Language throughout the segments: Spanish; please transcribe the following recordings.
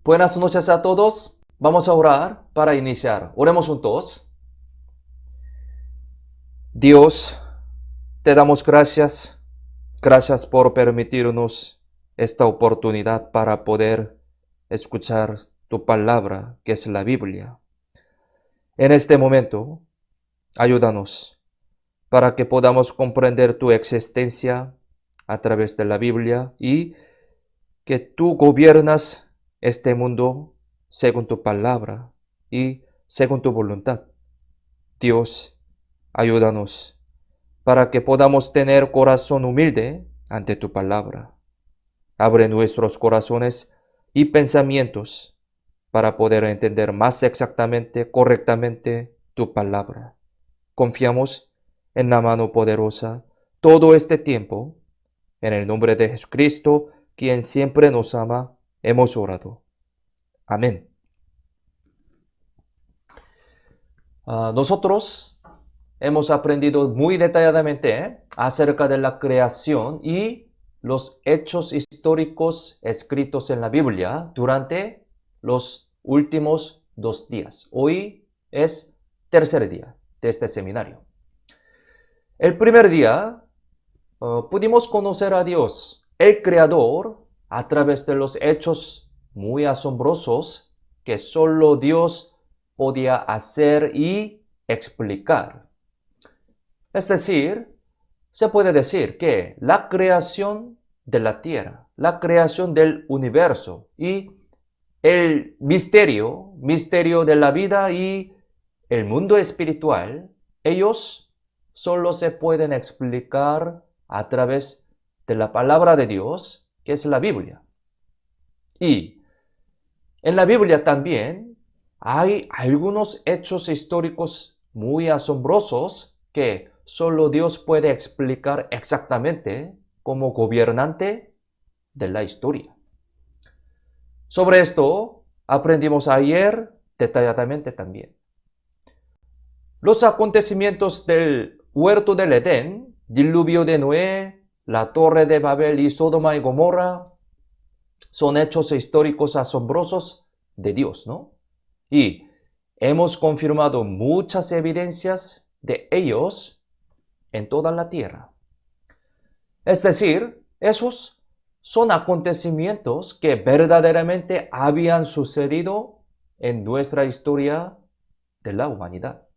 Buenas noches a todos. Vamos a orar para iniciar. Oremos juntos. Dios, te damos gracias. Gracias por permitirnos esta oportunidad para poder escuchar tu palabra, que es la Biblia. En este momento, ayúdanos para que podamos comprender tu existencia a través de la Biblia y que tú gobiernas este mundo según tu palabra y según tu voluntad. Dios, ayúdanos para que podamos tener corazón humilde ante tu palabra. Abre nuestros corazones y pensamientos para poder entender más exactamente, correctamente tu palabra. Confiamos en la mano poderosa todo este tiempo. En el nombre de Jesucristo, quien siempre nos ama, hemos orado. Amén. Nosotros hemos aprendido muy detalladamente acerca de la creación y los hechos históricos escritos en la Biblia durante los últimos 2 días. Hoy es tercer día de este seminario. El primer día pudimos conocer a Dios, el Creador, a través de los hechos muy asombrosos que solo Dios podía hacer y explicar. Es decir, se puede decir que la creación de la tierra, la creación del universo y el misterio de la vida y el mundo espiritual, ellos solo se pueden explicar a través de la palabra de Dios, que es la Biblia. Y en la Biblia también hay algunos hechos históricos muy asombrosos que solo Dios puede explicar exactamente como gobernante de la historia. Sobre esto aprendimos ayer detalladamente también. Los acontecimientos del huerto del Edén, diluvio de Noé, la torre de Babel y Sodoma y Gomorra son hechos históricos asombrosos de Dios, ¿no? Y hemos confirmado muchas evidencias de ellos en toda la tierra. Es decir, esos son acontecimientos que verdaderamente habían sucedido en nuestra historia de la humanidad.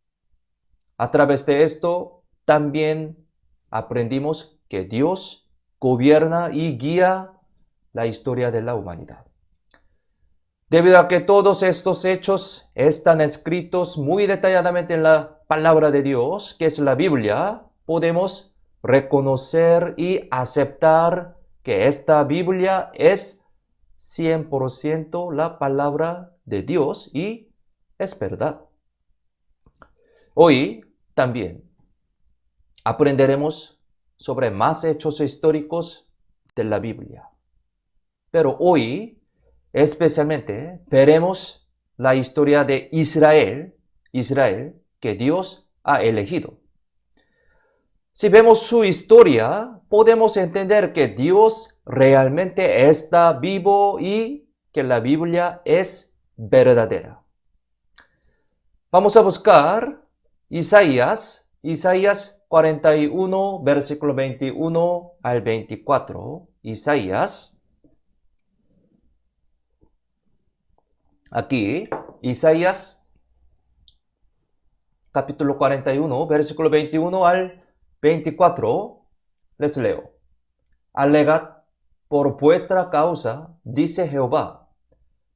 A través de esto también aprendimos que Dios gobierna y guía la historia de la humanidad. Debido a que todos estos hechos están escritos muy detalladamente en la palabra de Dios, que es la Biblia, podemos reconocer y aceptar que esta Biblia es 100% la palabra de Dios y es verdad. Hoy también aprenderemos sobre más hechos históricos de la Biblia. Pero hoy, especialmente, veremos la historia de Israel que Dios ha elegido. Si vemos su historia, podemos entender que Dios realmente está vivo y que la Biblia es verdadera. Vamos a buscar Isaías 41, versículo 21 al 24. Isaías capítulo 41, versículo 21 al 24, les leo. Alegad por vuestra causa, dice Jehová,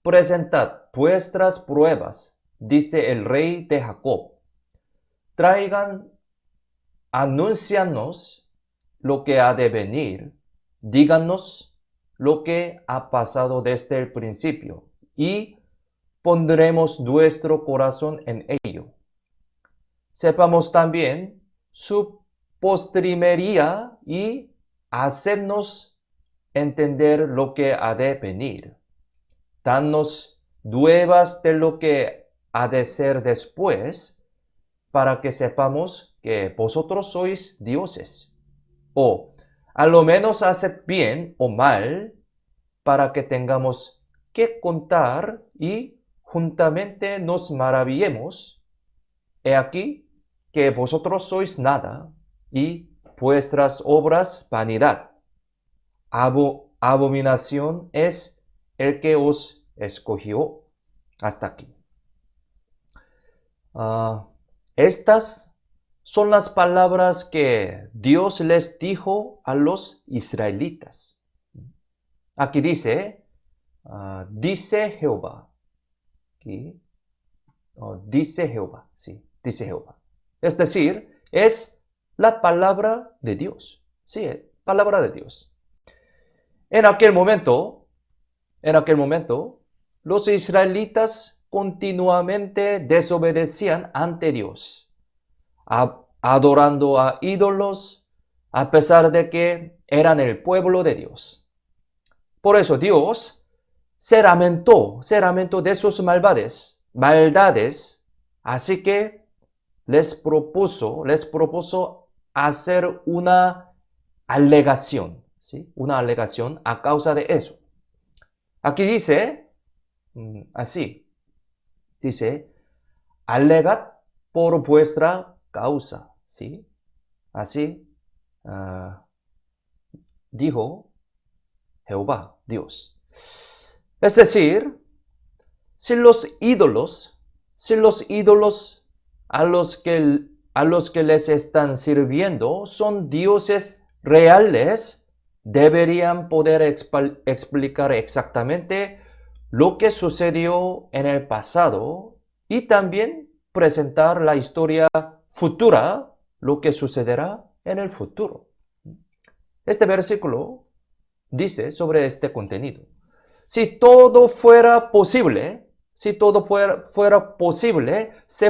presentad vuestras pruebas, dice el Rey de Jacob. Traigan, anúncianos lo que ha de venir, díganos lo que ha pasado desde el principio, y pondremos nuestro corazón en ello. Sepamos también su postrimería y hacednos entender lo que ha de venir. Danos nuevas de lo que ha de ser después, para que sepamos que vosotros sois dioses. O, a lo menos haced bien o mal, para que tengamos que contar y juntamente nos maravillemos. He aquí que vosotros sois nada y vuestras obras vanidad. Abominación es el que os escogió. Hasta aquí. Estas son las palabras que Dios les dijo a los israelitas. Aquí dice, dice Jehová. Aquí, dice Jehová, sí, dice Jehová. Es decir, es la palabra de Dios. Sí, palabra de Dios. En aquel momento, los israelitas continuamente desobedecían ante Dios, adorando a ídolos, a pesar de que eran el pueblo de Dios. Por eso Dios se lamentó de sus maldades, así que les propuso hacer una alegación, ¿sí? Una alegación a causa de eso. Aquí dice, así, dice, alegad por vuestra causa, ¿sí? Así dijo Jehová, Dios. Es decir, si los ídolos a los que les están sirviendo son dioses reales, deberían poder explicar exactamente lo que sucedió en el pasado y también presentar la historia futura, lo que sucederá en el futuro. Este versículo dice sobre este contenido. Si todo fuera posible, se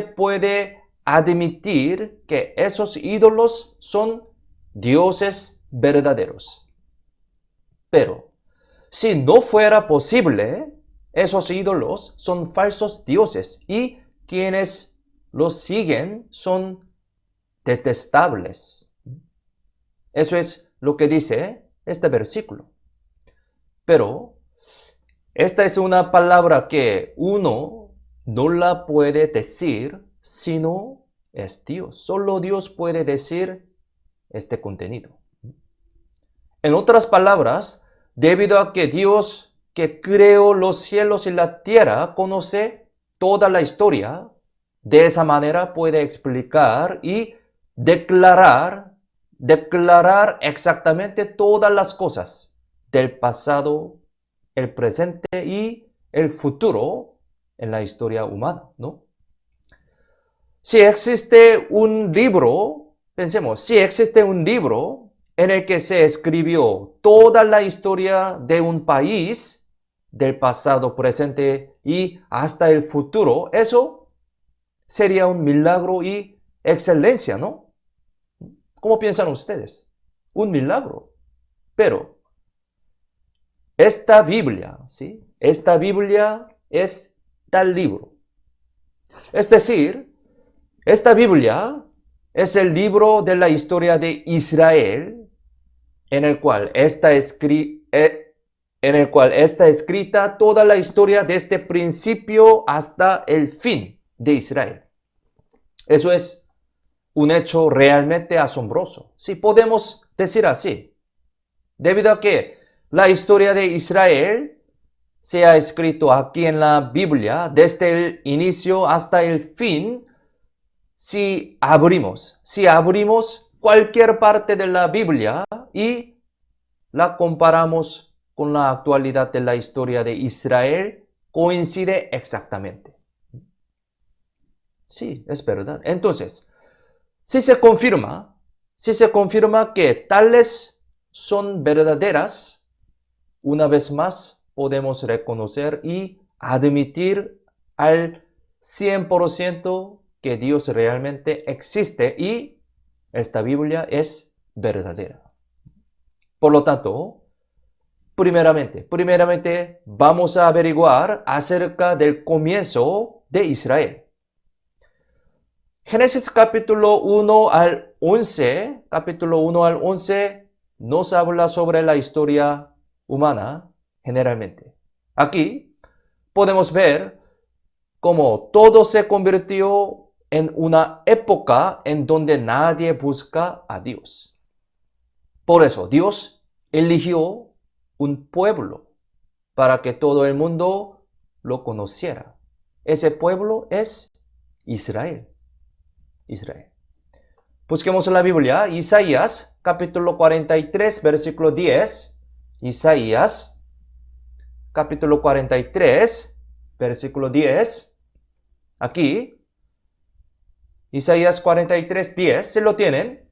puede admitir que esos ídolos son dioses verdaderos. Pero si no fuera posible, esos ídolos son falsos dioses y quienes los siguen son detestables. Eso es lo que dice este versículo. Pero esta es una palabra que uno no la puede decir sino es Dios. Solo Dios puede decir este contenido. En otras palabras, debido a que Dios que creó los cielos y la tierra conoce toda la historia, de esa manera puede explicar y declarar exactamente todas las cosas del pasado, el presente y el futuro en la historia humana, ¿no? Si existe un libro, pensemos, si existe un libro en el que se escribió toda la historia de un país, del pasado, presente y hasta el futuro, eso sería un milagro y excelencia, ¿no? ¿Cómo piensan ustedes? Un milagro. Pero esta Biblia, ¿sí? Esta Biblia es tal libro. Es decir, esta Biblia es el libro de la historia de Israel, en el cual está escrita toda la historia desde principio hasta el fin de Israel. Eso es un hecho realmente asombroso. Sí, podemos decir así. Debido a que la historia de Israel se ha escrito aquí en la Biblia desde el inicio hasta el fin, si abrimos cualquier parte de la Biblia y la comparamos con la actualidad de la historia de Israel, coincide exactamente. Sí, es verdad. Entonces, si se confirma que tales son verdaderas, una vez más podemos reconocer y admitir al 100% que Dios realmente existe y esta Biblia es verdadera. Por lo tanto, primeramente vamos a averiguar acerca del comienzo de Israel. Génesis capítulo 1 al 11 nos habla sobre la historia humana generalmente. Aquí podemos ver cómo todo se convirtió en una época en donde nadie busca a Dios. Por eso Dios eligió un pueblo para que todo el mundo lo conociera. Ese pueblo es Israel. Israel. Busquemos en la Biblia, Isaías, capítulo 43, versículo 10. Isaías, capítulo 43, versículo 10. Aquí, Isaías 43, 10. ¿Se lo tienen?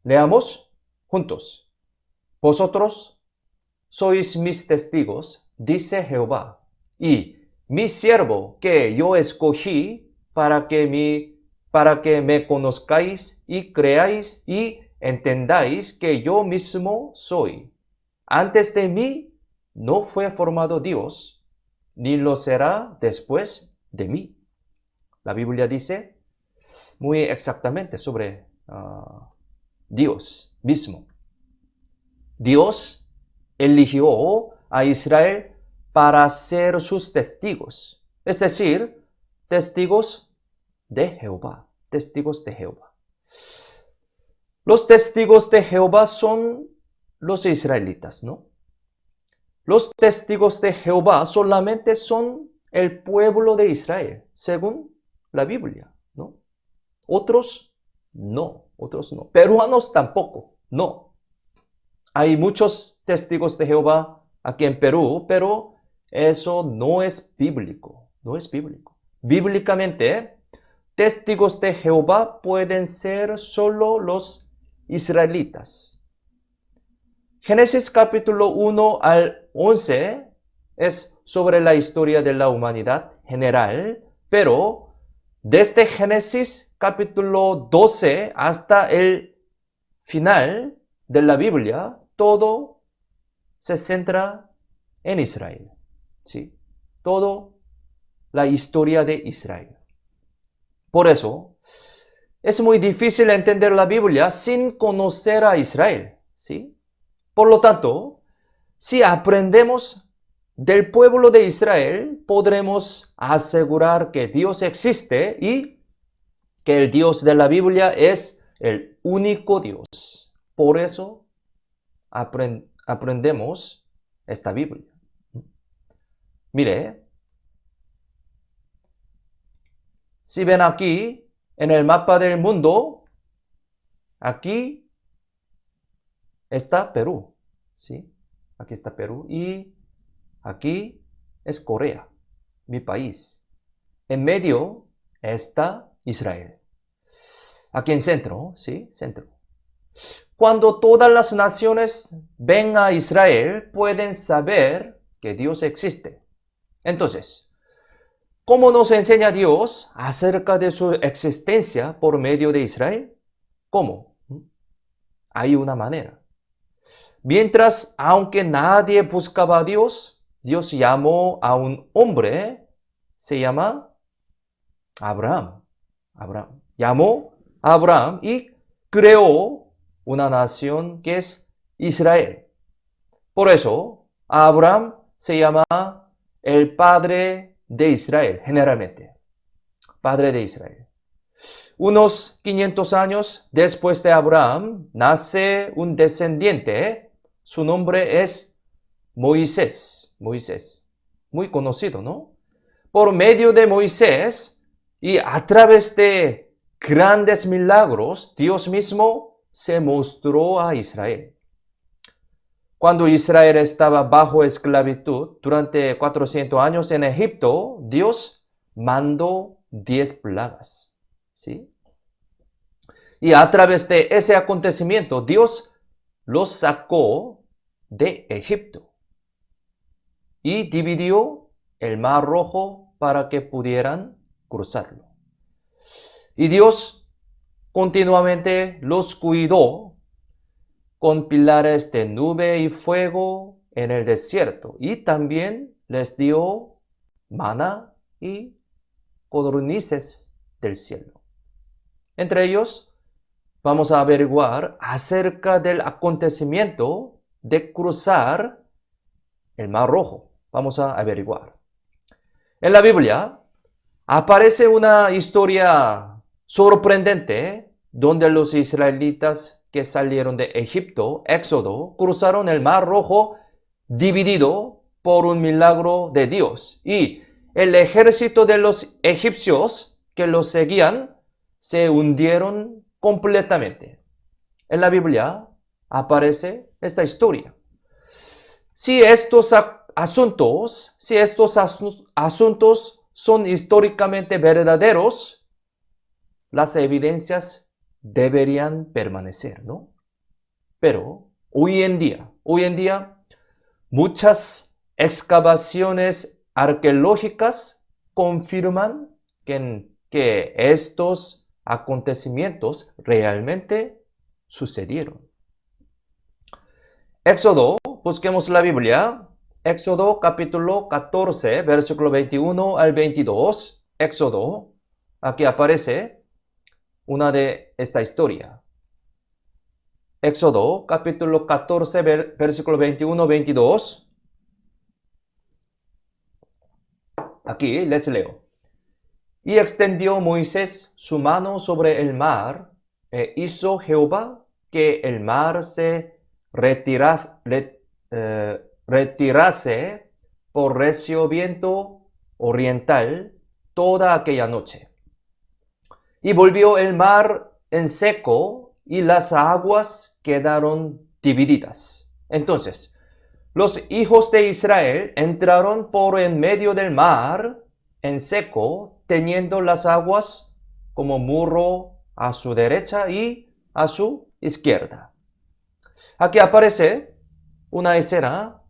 Leamos juntos. Vosotros sois mis testigos, dice Jehová, y mi siervo que yo escogí para que me conozcáis y creáis y entendáis que yo mismo soy. Antes de mí no fue formado Dios, ni lo será después de mí. La Biblia dice muy exactamente sobre Dios mismo. Dios eligió a Israel para ser sus testigos, es decir, testigos de Jehová, testigos de Jehová. Los testigos de Jehová son los israelitas, ¿no? Los testigos de Jehová solamente son el pueblo de Israel, según la Biblia, ¿no? Otros no. Peruanos tampoco, no. Hay muchos testigos de Jehová aquí en Perú, pero eso no es bíblico, no es bíblico. Bíblicamente, testigos de Jehová pueden ser solo los israelitas. Génesis capítulo 1 al 11 es sobre la historia de la humanidad general, pero desde Génesis capítulo 12 hasta el final de la Biblia, todo se centra en Israel. ¿Sí? Todo la historia de Israel. Por eso, es muy difícil entender la Biblia sin conocer a Israel. ¿Sí? Por lo tanto, si aprendemos del pueblo de Israel, podremos asegurar que Dios existe y que el Dios de la Biblia es el único Dios. Por eso aprendemos esta Biblia. Mire, si ven aquí en el mapa del mundo, aquí está Perú, ¿sí? Aquí está Perú y aquí es Corea, mi país. En medio está Israel. Aquí en centro, ¿sí? Centro. Cuando todas las naciones ven a Israel, pueden saber que Dios existe. Entonces, ¿cómo nos enseña Dios acerca de su existencia por medio de Israel? ¿Cómo? Hay una manera. Mientras, aunque nadie buscaba a Dios, Dios llamó a un hombre, se llama Abraham. Llamó a Abraham y creó una nación que es Israel. Por eso, Abraham se llama el padre de Israel, generalmente. Padre de Israel. Unos 500 años después de Abraham, nace un descendiente. Su nombre es Moisés. Moisés. Muy conocido, ¿no? Por medio de Moisés y a través de grandes milagros, Dios mismo se mostró a Israel. Cuando Israel estaba bajo esclavitud durante 400 años en Egipto, Dios mandó 10 plagas. ¿Sí? Y a través de ese acontecimiento, Dios los sacó de Egipto y dividió el Mar Rojo para que pudieran cruzarlo. Y Dios continuamente los cuidó con pilares de nube y fuego en el desierto. Y también les dio maná y codornices del cielo. Entre ellos, vamos a averiguar acerca del acontecimiento de cruzar el Mar Rojo. Vamos a averiguar. En la Biblia aparece una historia sorprendente donde los israelitas que salieron de Egipto, Éxodo, cruzaron el Mar Rojo dividido por un milagro de Dios. Y el ejército de los egipcios que los seguían se hundieron completamente. En la Biblia aparece esta historia. Si estos asuntos son históricamente verdaderos, las evidencias deberían permanecer, ¿no? Pero hoy en día, muchas excavaciones arqueológicas confirman que estos acontecimientos realmente sucedieron. Éxodo, busquemos la Biblia. Éxodo capítulo 14, versículo 21 al 22. Éxodo, aquí aparece una de esta historia. Éxodo capítulo 14, versículo 21, 22. Aquí les leo. Y extendió Moisés su mano sobre el mar, e hizo Jehová que el mar se retirase por recio viento oriental toda aquella noche. Y volvió el mar en seco y las aguas quedaron divididas. Entonces, los hijos de Israel entraron por en medio del mar en seco, teniendo las aguas como muro a su derecha y a su izquierda. Aquí aparece una escena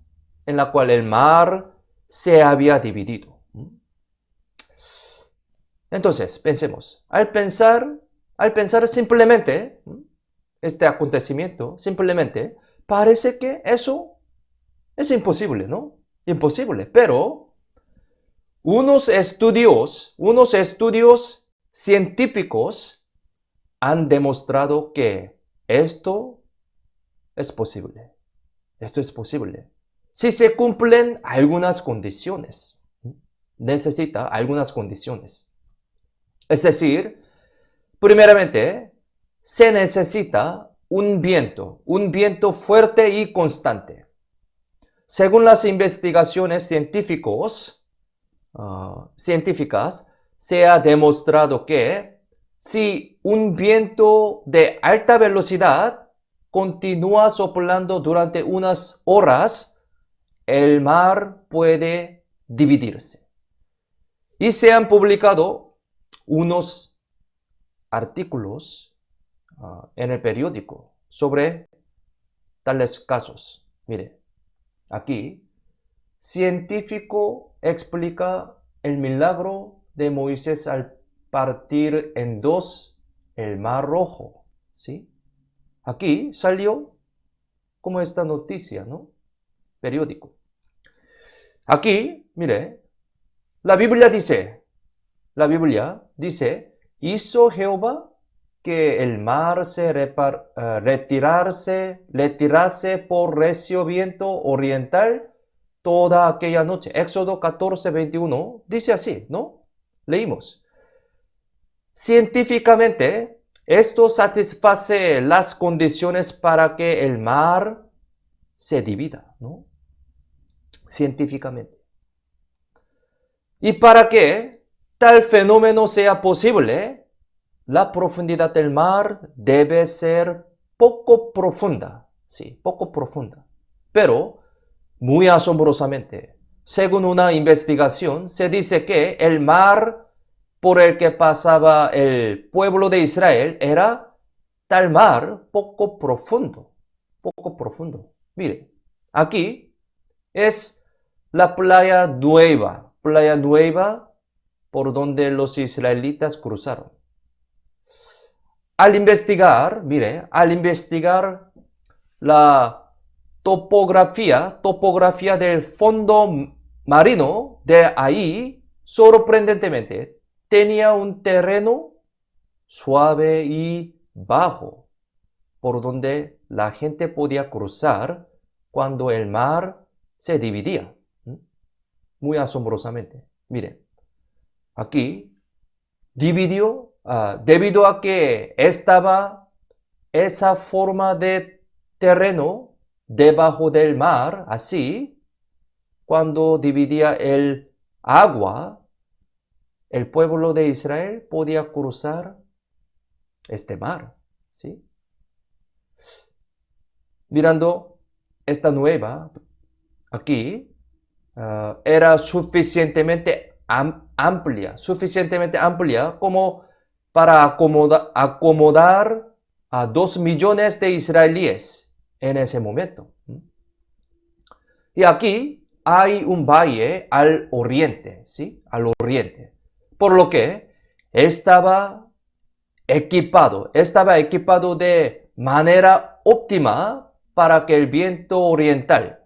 en la cual el mar se había dividido. Entonces, pensemos, al pensar simplemente este acontecimiento, simplemente parece que eso es imposible, ¿no? Imposible, pero unos estudios científicos han demostrado que esto es posible. Esto es posible. Si se cumplen algunas condiciones. Necesita algunas condiciones. Es decir, primeramente, se necesita un viento fuerte y constante. Según las investigaciones científicas, se ha demostrado que si un viento de alta velocidad continúa soplando durante unas horas, el mar puede dividirse. Y se han publicado unos artículos en el periódico sobre tales casos. Mire, aquí, científico explica el milagro de Moisés al partir en dos el Mar Rojo, ¿sí? Aquí salió como esta noticia, ¿no? Periódico. Aquí, mire, la Biblia dice, hizo Jehová que el mar se retirase por recio viento oriental toda aquella noche. Éxodo 14, 21 dice así, ¿no? Leímos. Científicamente, esto satisface las condiciones para que el mar se divida, ¿no? Científicamente. Y para que tal fenómeno sea posible, la profundidad del mar debe ser poco profunda, sí, poco profunda. Pero, muy asombrosamente, según una investigación, se dice que el mar por el que pasaba el pueblo de Israel era tal mar poco profundo. Mire, aquí es la playa nueva por donde los israelitas cruzaron. Al investigar la topografía del fondo marino de ahí, sorprendentemente, tenía un terreno suave y bajo, por donde la gente podía cruzar cuando el mar se dividía. muy asombrosamente. Miren, aquí dividió, debido a que estaba esa forma de terreno debajo del mar, así, cuando dividía el agua, el pueblo de Israel podía cruzar este mar, ¿sí? Mirando esta nueva, aquí, era suficientemente amplia como para acomodar a 2 millones de israelíes en ese momento. Y aquí hay un valle al oriente, ¿sí? Al oriente. Por lo que estaba equipado de manera óptima para que el viento oriental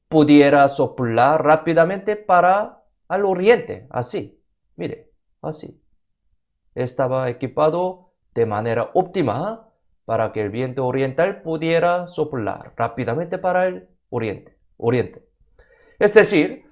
pudiera soplar rápidamente para al oriente, así, mire, así. Estaba equipado de manera óptima para que el viento oriental pudiera soplar rápidamente para el oriente. Es decir,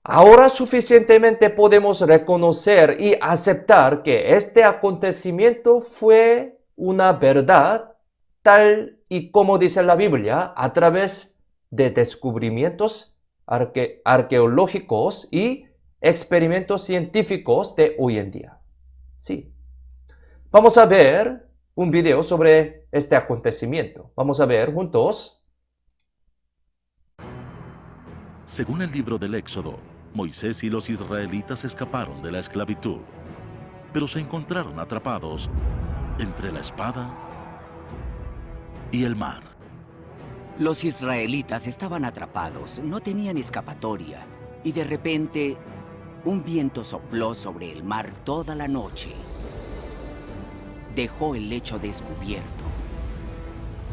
ahora suficientemente podemos reconocer y aceptar que este acontecimiento fue una verdad tal y como dice la Biblia a través de descubrimientos arqueológicos y experimentos científicos de hoy en día. Sí. Vamos a ver un video sobre este acontecimiento. Vamos a ver juntos. Según el libro del Éxodo, Moisés y los israelitas escaparon de la esclavitud, pero se encontraron atrapados entre la espada y el mar. Los israelitas estaban atrapados, no tenían escapatoria, y de repente, un viento sopló sobre el mar toda la noche. Dejó el lecho descubierto.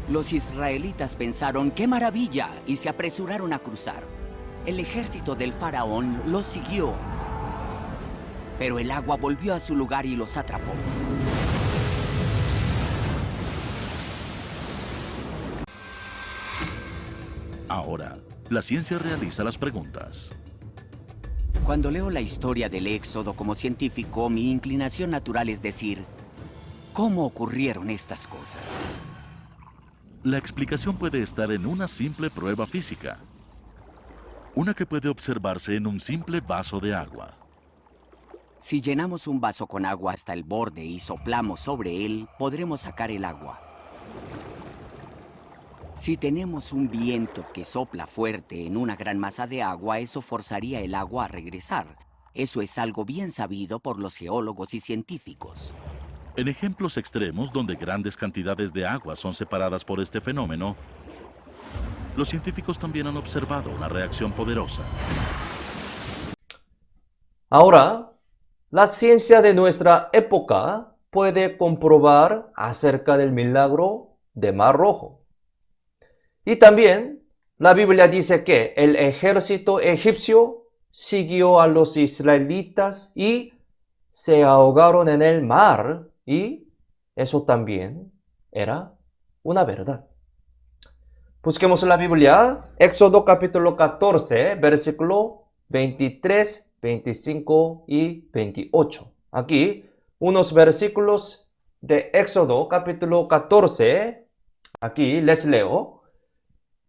Los israelitas pensaron, ¡qué maravilla!, y se apresuraron a cruzar. El ejército del faraón los siguió, pero el agua volvió a su lugar y los atrapó. Ahora, la ciencia realiza las preguntas. Cuando leo la historia del Éxodo como científico, mi inclinación natural es decir, ¿cómo ocurrieron estas cosas? La explicación puede estar en una simple prueba física. Una que puede observarse en un simple vaso de agua. Si llenamos un vaso con agua hasta el borde y soplamos sobre él, podremos sacar el agua. Si tenemos un viento que sopla fuerte en una gran masa de agua, eso forzaría el agua a regresar. Eso es algo bien sabido por los geólogos y científicos. En ejemplos extremos donde grandes cantidades de agua son separadas por este fenómeno, los científicos también han observado una reacción poderosa. Ahora, la ciencia de nuestra época puede comprobar acerca del milagro de Mar Rojo. Y también la Biblia dice que el ejército egipcio siguió a los israelitas y se ahogaron en el mar, y eso también era una verdad. Busquemos la Biblia, Éxodo capítulo 14, versículo 23, 25 y 28. Aquí, unos versículos de Éxodo capítulo 14, aquí les leo.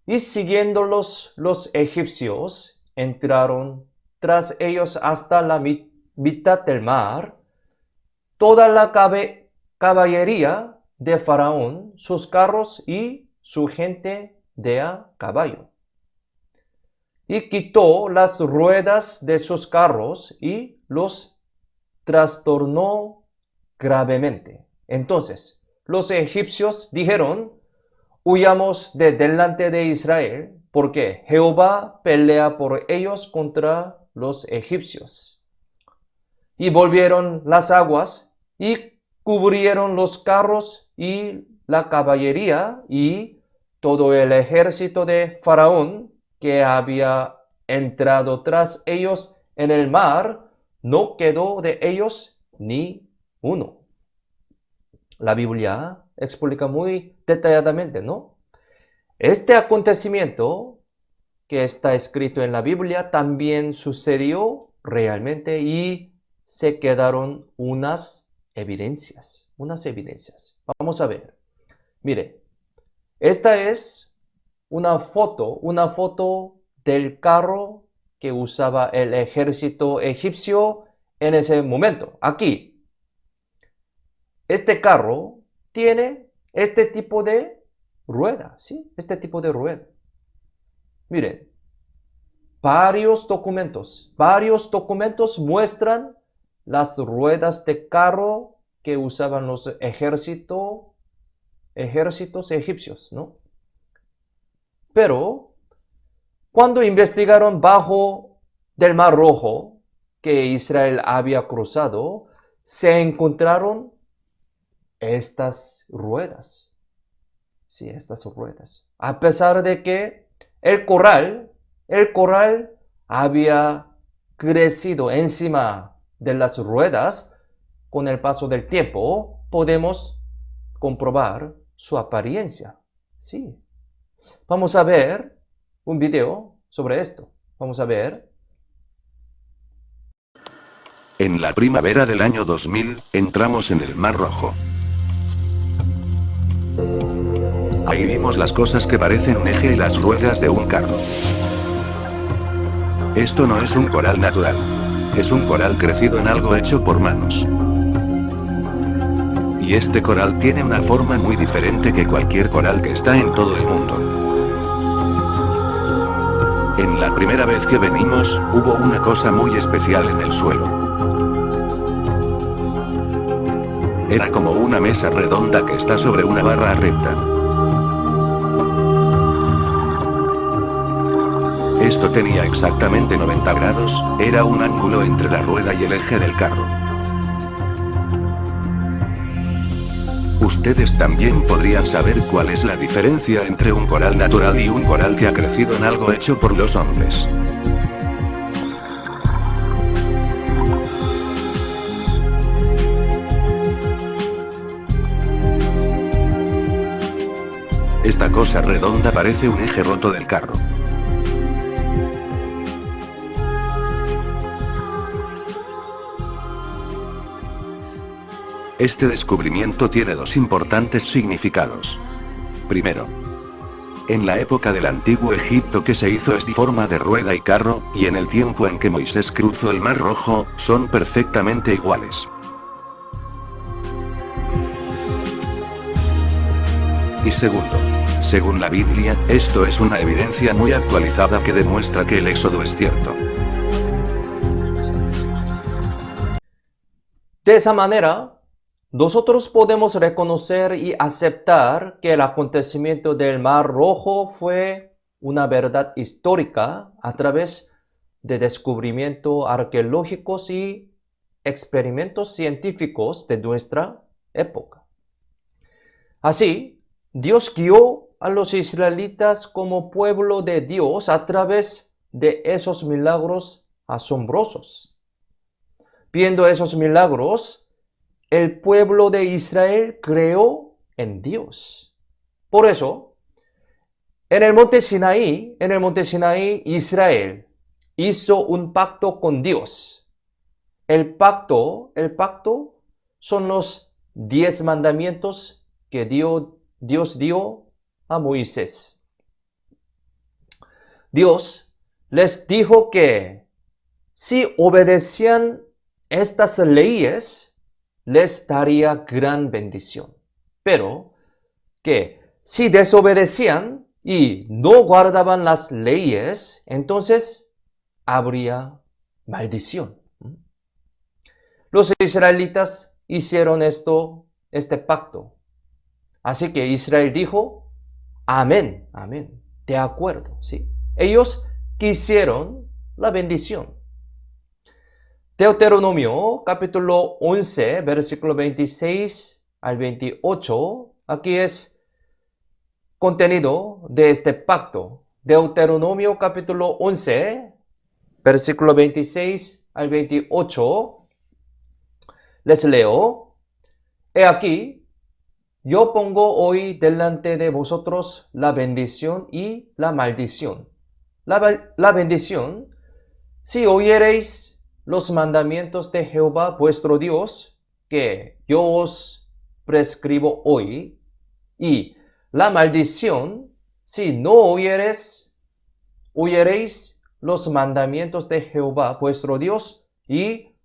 Y siguiéndolos los egipcios, entraron tras ellos hasta la mitad del mar, toda la caballería de Faraón, sus carros y su gente de a caballo. Y quitó las ruedas de sus carros y los trastornó gravemente. Entonces, los egipcios dijeron, huyamos de delante de Israel, porque Jehová pelea por ellos contra los egipcios. Y volvieron las aguas y cubrieron los carros y la caballería y todo el ejército de Faraón que había entrado tras ellos en el mar, no quedó de ellos ni uno. La Biblia explica muy detalladamente, ¿no? Este acontecimiento que está escrito en la Biblia también sucedió realmente y se quedaron unas evidencias. Vamos a ver. Mire, esta es una foto del carro que usaba el ejército egipcio en ese momento. Aquí, este carro tiene este tipo de rueda, ¿sí? Este tipo de rueda. Miren, varios documentos muestran las ruedas de carro que usaban los ejércitos egipcios, ¿no? Pero cuando investigaron bajo del Mar Rojo que Israel había cruzado, se encontraron estas ruedas. Sí, estas ruedas. A pesar de que el coral había crecido encima de las ruedas, con el paso del tiempo podemos comprobar su apariencia. Sí. Vamos a ver un video sobre esto. Vamos a ver. En la primavera del año 2000, entramos en el Mar Rojo. Ahí vimos las cosas que parecen un eje y las ruedas de un carro. Esto no es un coral natural. Es un coral crecido en algo hecho por manos. Y este coral tiene una forma muy diferente que cualquier coral que está en todo el mundo. En la primera vez que venimos, hubo una cosa muy especial en el suelo. Era como una mesa redonda que está sobre una barra recta. Esto tenía exactamente 90 grados, era un ángulo entre la rueda y el eje del carro. Ustedes también podrían saber cuál es la diferencia entre un coral natural y un coral que ha crecido en algo hecho por los hombres. Esta cosa redonda parece un eje roto del carro. Este descubrimiento tiene dos importantes significados. Primero, en la época del antiguo Egipto que se hizo esta forma de rueda y carro, y en el tiempo en que Moisés cruzó el Mar Rojo, son perfectamente iguales. Y segundo, según la Biblia, esto es una evidencia muy actualizada que demuestra que el Éxodo es cierto. De esa manera, nosotros podemos reconocer y aceptar que el acontecimiento del Mar Rojo fue una verdad histórica a través de descubrimientos arqueológicos y experimentos científicos de nuestra época. Así, Dios guió a los israelitas como pueblo de Dios a través de esos milagros asombrosos. Viendo esos milagros, el pueblo de Israel creó en Dios. Por eso, en el monte Sinaí, Israel hizo un pacto con Dios. El pacto son los 10 mandamientos que Dios dio a Moisés. Dios les dijo que si obedecían estas leyes, les daría gran bendición. Pero que si desobedecían y no guardaban las leyes, entonces habría maldición. Los israelitas hicieron este pacto. Así que Israel dijo, amén, amén, de acuerdo, ¿sí? Ellos quisieron la bendición. Deuteronomio capítulo 11, versículo 26 al 28, aquí es contenido de este pacto. Deuteronomio capítulo 11, versículo 26 al 28, les leo. He aquí, yo pongo hoy delante de vosotros la bendición y la maldición. la bendición, si oyereis los mandamientos de Jehová vuestro Dios, que yo os prescribo hoy, y la maldición, si no oyereis los mandamientos de Jehová vuestro Dios, y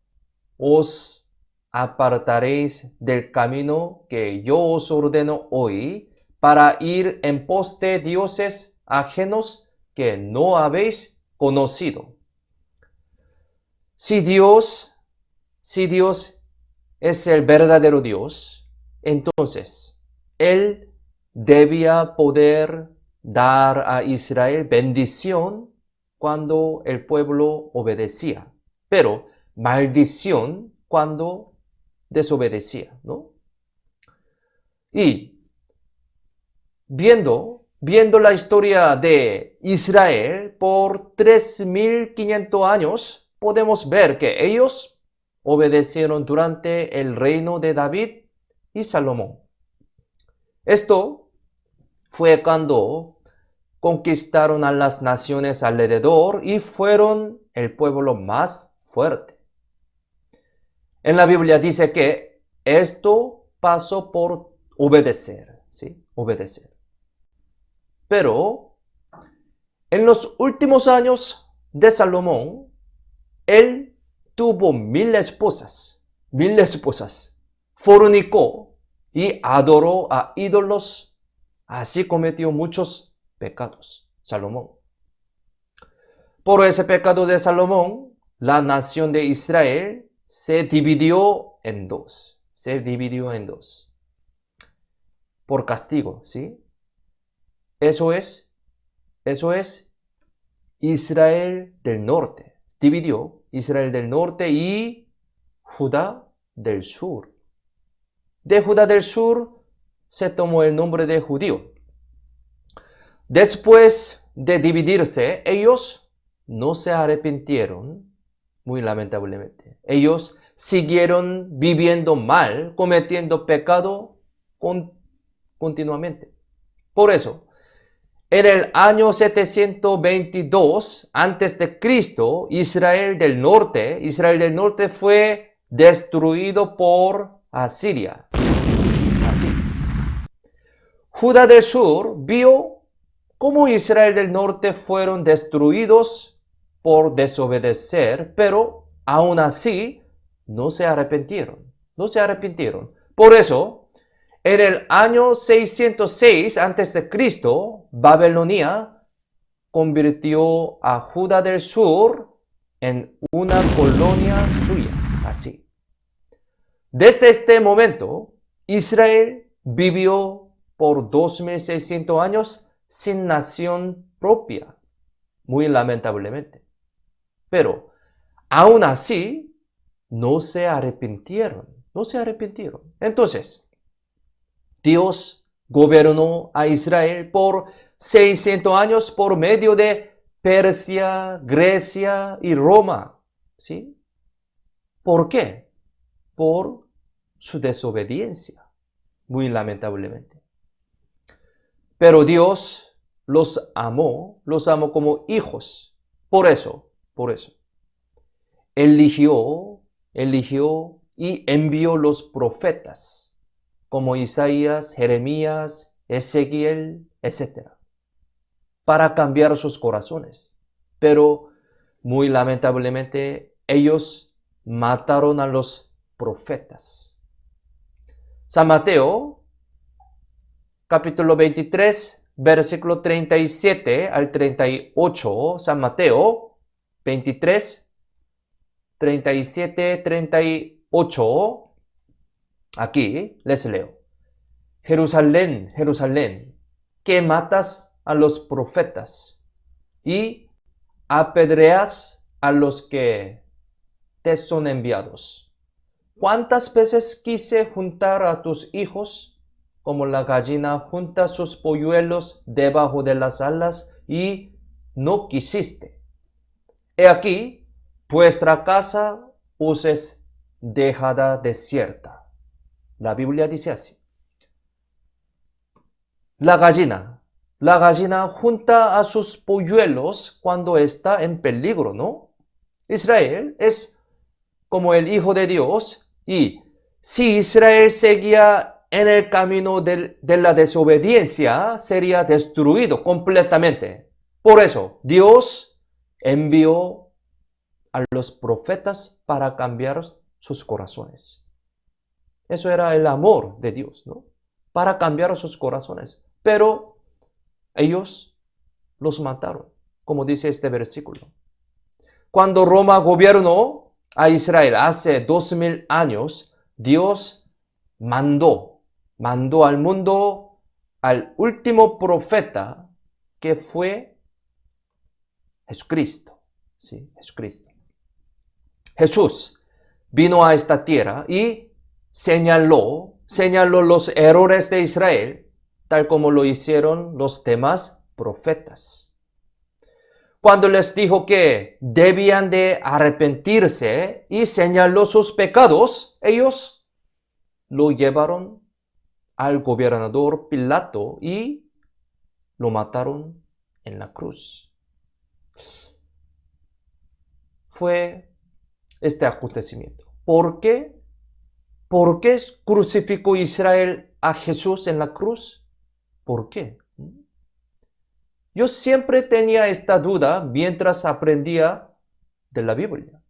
os apartaréis del camino que yo os ordeno hoy, para ir en pos de dioses ajenos que no habéis conocido. Si Dios es el verdadero Dios, entonces Él debía poder dar a Israel bendición cuando el pueblo obedecía, pero maldición cuando desobedecía, ¿no? Y viendo la historia de Israel por 3.500 años, podemos ver que ellos obedecieron durante el reino de David y Salomón. Esto fue cuando conquistaron a las naciones alrededor y fueron el pueblo más fuerte. En la Biblia dice que esto pasó por obedecer, ¿sí? Obedecer. Pero en los últimos años de Salomón, él tuvo 1,000 esposas, fornicó y adoró a ídolos, así cometió muchos pecados, Salomón. Por ese pecado de Salomón, la nación de Israel se dividió en dos, por castigo, ¿sí? Eso es Israel del norte. Dividió Israel del norte y Judá del sur. De Judá del sur se tomó el nombre de judío. Después de dividirse, ellos no se arrepintieron, muy lamentablemente. Ellos siguieron viviendo mal, cometiendo pecado continuamente. Por eso, en el año 722 a.C., Israel del norte fue destruido por Asiria. Así. Judá del sur vio cómo Israel del norte fueron destruidos por desobedecer, pero aún así no se arrepintieron. Por eso, en el año 606 a.C., Babilonia convirtió a Judá del sur en una colonia suya. Así. Desde este momento, Israel vivió por 2.600 años sin nación propia, muy lamentablemente. Pero, aún así, no se arrepintieron. Entonces, Dios gobernó a Israel por 600 años por medio de Persia, Grecia y Roma. ¿Sí? ¿Por qué? Por su desobediencia, muy lamentablemente. Pero Dios los amó como hijos. Por eso, eligió y envió los profetas, como Isaías, Jeremías, Ezequiel, etc., para cambiar sus corazones. Pero, muy lamentablemente, ellos mataron a los profetas. San Mateo, capítulo 23, versículo 37 al 38. San Mateo 23, 37, 38. Aquí les leo. Jerusalén, Jerusalén, que matas a los profetas y apedreas a los que te son enviados. ¿Cuántas veces quise juntar a tus hijos como la gallina junta sus polluelos debajo de las alas y no quisiste? He aquí, vuestra casa os es dejada desierta. La Biblia dice así. La gallina la gallina junta a sus polluelos cuando está en peligro, ¿no? Israel es como el Hijo de Dios, y si Israel seguía en el camino de la desobediencia, sería destruido completamente. Por eso, Dios envió a los profetas para cambiar sus corazones. Eso era el amor de Dios, ¿no? Para cambiar sus corazones. Pero ellos los mataron, como dice este versículo. Cuando Roma gobernó a Israel hace 2000 años, Dios mandó al mundo al último profeta, que fue Jesucristo. Sí, Jesucristo. Jesús vino a esta tierra y señaló los errores de Israel, tal como lo hicieron los demás profetas. Cuando les dijo que debían de arrepentirse y señaló sus pecados, ellos lo llevaron al gobernador Pilato y lo mataron en la cruz. Fue este acontecimiento. ¿Por qué? ¿Por qué crucificó Israel a Jesús en la cruz? ¿Por qué? Yo siempre tenía esta duda mientras aprendía de la Biblia.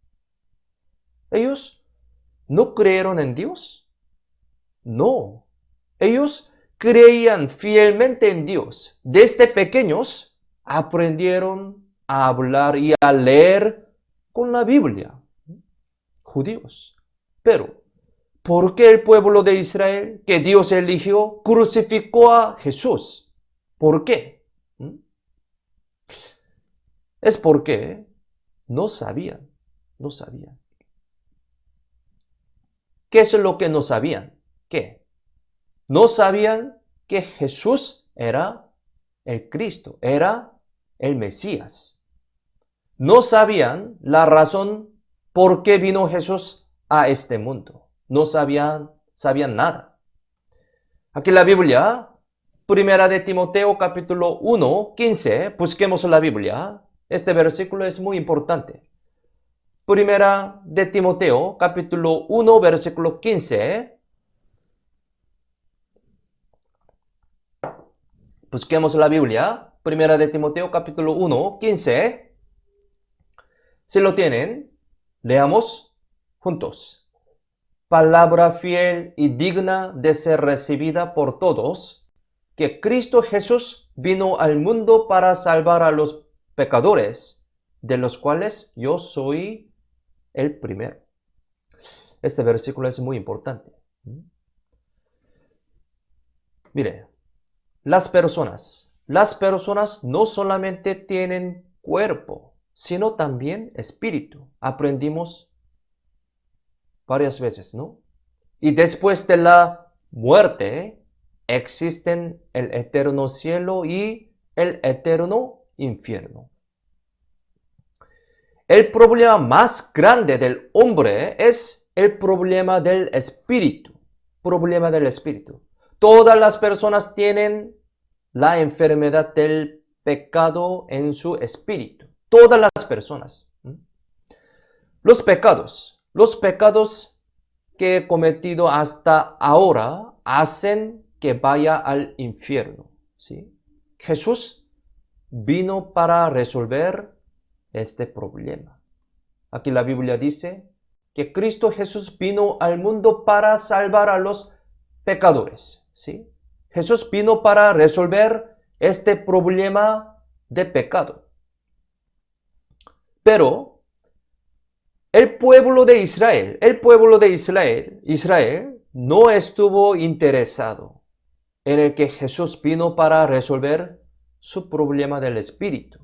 ¿Ellos no creyeron en Dios? No. Ellos creían fielmente en Dios. Desde pequeños aprendieron a hablar y a leer con la Biblia. Judíos. Pero, ¿por qué el pueblo de Israel, que Dios eligió, crucificó a Jesús? ¿Por qué? Es porque no sabían. ¿Qué es lo que no sabían? ¿Qué? No sabían que Jesús era el Cristo, era el Mesías. No sabían la razón por qué vino Jesús a este mundo. No sabían nada. Aquí la Biblia, Primera de Timoteo capítulo 1, 15, busquemos la Biblia. Este versículo es muy importante. Primera de Timoteo capítulo 1, versículo 15. Busquemos la Biblia. Primera de Timoteo capítulo 1, 15. Si lo tienen, leamos juntos. Palabra fiel y digna de ser recibida por todos, que Cristo Jesús vino al mundo para salvar a los pecadores, de los cuales yo soy el primero. Este versículo es muy importante. Mire, las personas no solamente tienen cuerpo, sino también espíritu. Aprendimos varias veces, ¿no? Y después de la muerte existen el eterno cielo y el eterno infierno. El problema más grande del hombre es el problema del espíritu. Problema del espíritu. Todas las personas tienen la enfermedad del pecado en su espíritu. Todas las personas. Los pecados que he cometido hasta ahora hacen que vaya al infierno. ¿Sí? Jesús vino para resolver este problema. Aquí la Biblia dice que Cristo Jesús vino al mundo para salvar a los pecadores. ¿Sí? Jesús vino para resolver este problema de pecado. Pero el pueblo de Israel no estuvo interesado en el que Jesús vino para resolver su problema del espíritu.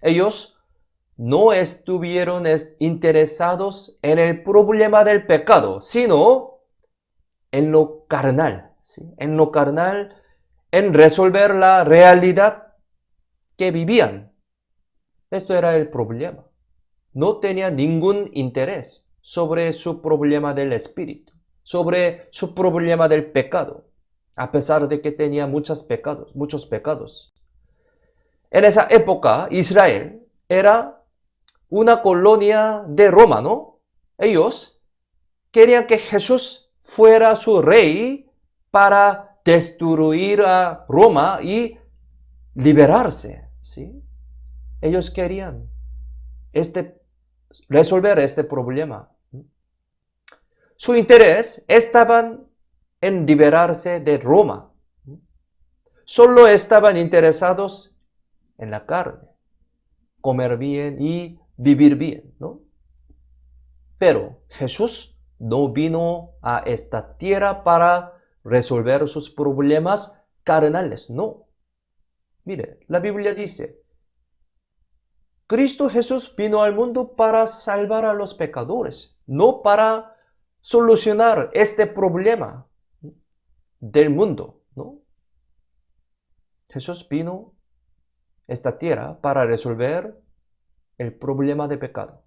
Ellos no estuvieron interesados en el problema del pecado, sino en lo carnal, ¿sí? En lo carnal, en resolver la realidad que vivían. Esto era el problema. No tenía ningún interés sobre su problema del espíritu, sobre su problema del pecado. a pesar de que tenía muchos pecados. En esa época, Israel era una colonia de Roma, ¿no? Ellos querían que Jesús fuera su rey para destruir a Roma y liberarse, ¿sí? Ellos querían resolver este problema. Su interés estaba en liberarse de Roma. Solo estaban interesados en la carne, comer bien y vivir bien, ¿no? Pero Jesús no vino a esta tierra para resolver sus problemas carnales, no. Mire, la Biblia dice, Cristo Jesús vino al mundo para salvar a los pecadores, no para solucionar este problema del mundo, ¿no? Jesús vino a esta tierra para resolver el problema de pecado.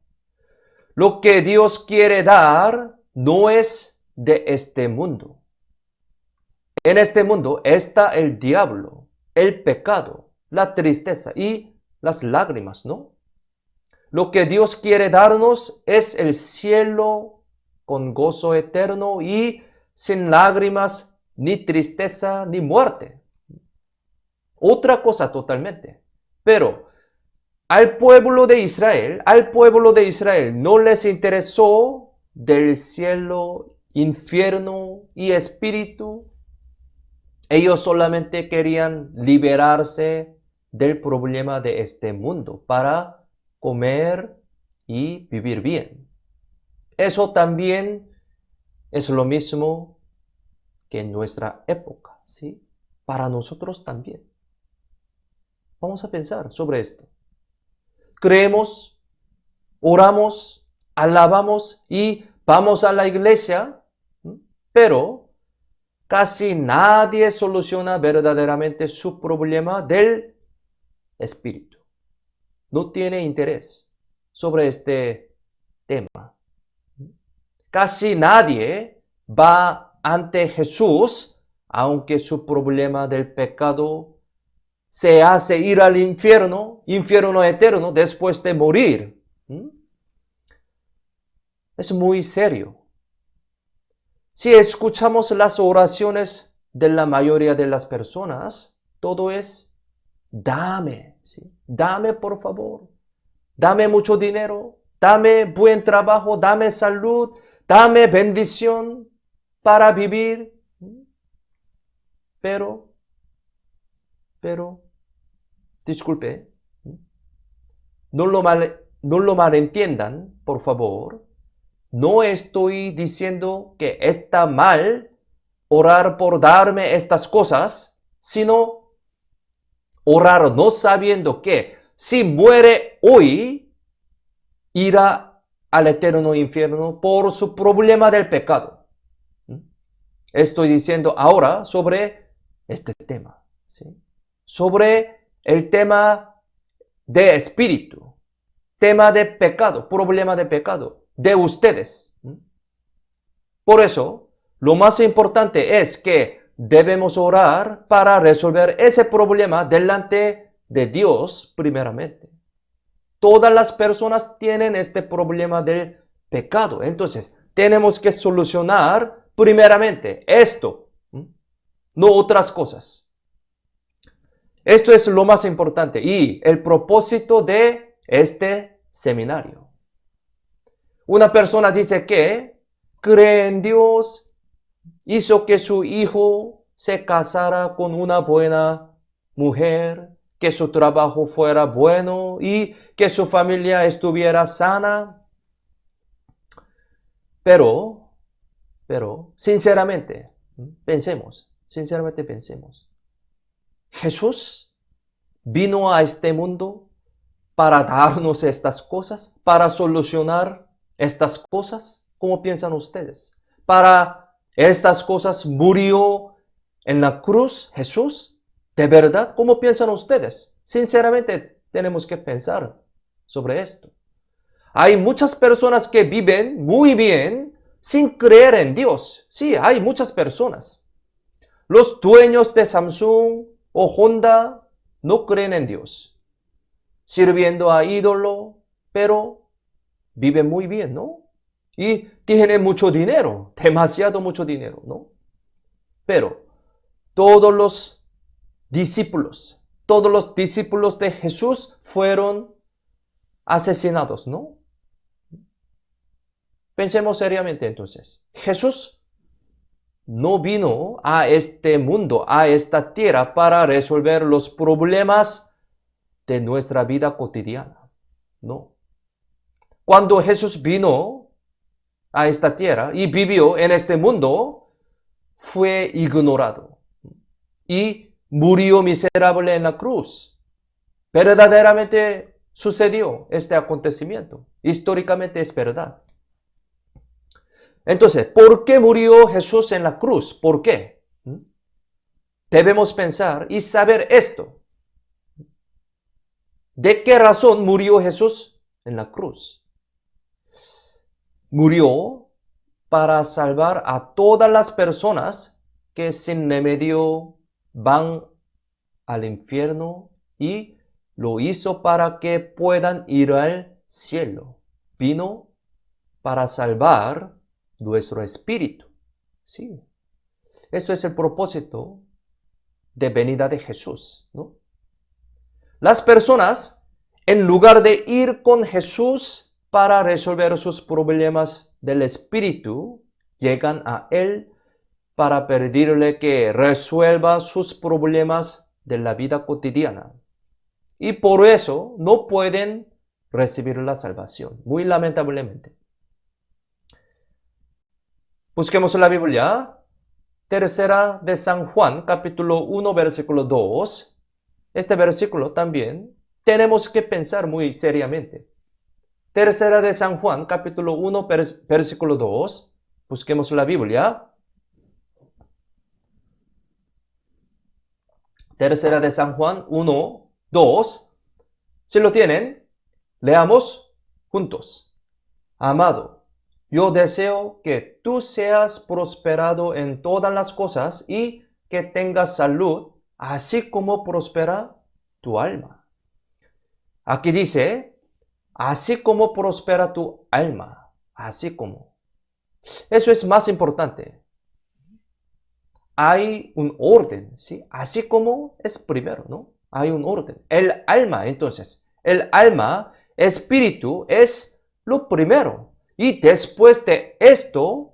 Lo que Dios quiere dar no es de este mundo. En este mundo está el diablo, el pecado, la tristeza y las lágrimas, ¿no? Lo que Dios quiere darnos es el cielo con gozo eterno y sin lágrimas, ni tristeza, ni muerte. Otra cosa totalmente. Pero al pueblo de Israel no les interesó del cielo, infierno y espíritu. Ellos solamente querían liberarse del problema de este mundo para comer y vivir bien. Eso también es lo mismo que en nuestra época, ¿sí? Para nosotros también. Vamos a pensar sobre esto. Creemos, oramos, alabamos y vamos a la iglesia, pero casi nadie soluciona verdaderamente su problema del espíritu. No tiene interés sobre este tema. Casi nadie va ante Jesús, aunque su problema del pecado se hace ir al infierno eterno después de morir. Es muy serio. Si escuchamos las oraciones de la mayoría de las personas, todo es dame, ¿sí? Dame por favor, dame mucho dinero, dame buen trabajo, dame salud, dame bendición para vivir. Pero, disculpe, no lo malentiendan, por favor. No estoy diciendo que está mal orar por darme estas cosas, sino orar no sabiendo que si muere hoy, irá al eterno infierno por su problema del pecado. Estoy diciendo ahora sobre este tema, ¿sí? Sobre el tema de espíritu, tema de pecado, problema de pecado de ustedes. Por eso, lo más importante es que debemos orar para resolver ese problema delante de Dios primeramente. Todas las personas tienen este problema del pecado. Entonces, tenemos que solucionar primeramente esto, no otras cosas. Esto es lo más importante y el propósito de este seminario. Una persona dice que cree en Dios, hizo que su hijo se casara con una buena mujer, que su trabajo fuera bueno y que su familia estuviera sana. Pero, sinceramente pensemos. Jesús vino a este mundo para darnos estas cosas, para solucionar estas cosas. ¿Cómo piensan ustedes? Para estas cosas murió en la cruz Jesús. ¿De verdad? ¿Cómo piensan ustedes? Sinceramente tenemos que pensar sobre esto. Hay muchas personas que viven muy bien sin creer en Dios. Sí, hay muchas personas. Los dueños de Samsung o Honda no creen en Dios, sirviendo a ídolo, pero viven muy bien, ¿no? Y tienen mucho dinero, demasiado mucho dinero, ¿no? Pero todos los discípulos de Jesús fueron asesinados, ¿no? Pensemos seriamente entonces. Jesús no vino a este mundo, a esta tierra, para resolver los problemas de nuestra vida cotidiana. No. Cuando Jesús vino a esta tierra y vivió en este mundo, fue ignorado y murió miserable en la cruz. Verdaderamente sucedió este acontecimiento. Históricamente es verdad. Entonces, ¿por qué murió Jesús en la cruz? ¿Por qué? Debemos pensar y saber esto. ¿De qué razón murió Jesús en la cruz? Murió para salvar a todas las personas que sin remedio van al infierno, y lo hizo para que puedan ir al cielo. Vino para salvar nuestro espíritu. Sí. Esto es el propósito de venida de Jesús, ¿no? Las personas, en lugar de ir con Jesús para resolver sus problemas del espíritu, llegan a Él para pedirle que resuelva sus problemas de la vida cotidiana. Y por eso no pueden recibir la salvación, muy lamentablemente. Busquemos la Biblia. Tercera de San Juan, capítulo 1, versículo 2. Este versículo también tenemos que pensar muy seriamente. Tercera de San Juan, capítulo 1, versículo 2. Busquemos la Biblia. Tercera de San Juan 1, 2. Si lo tienen, leamos juntos. Amado, yo deseo que tú seas prosperado en todas las cosas y que tengas salud, así como prospera tu alma. Aquí dice, así como prospera tu alma, así como. Eso es más importante. Hay un orden, ¿sí? Así como es primero, ¿no? Hay un orden. El alma, entonces, el alma, espíritu, es lo primero. Y después de esto,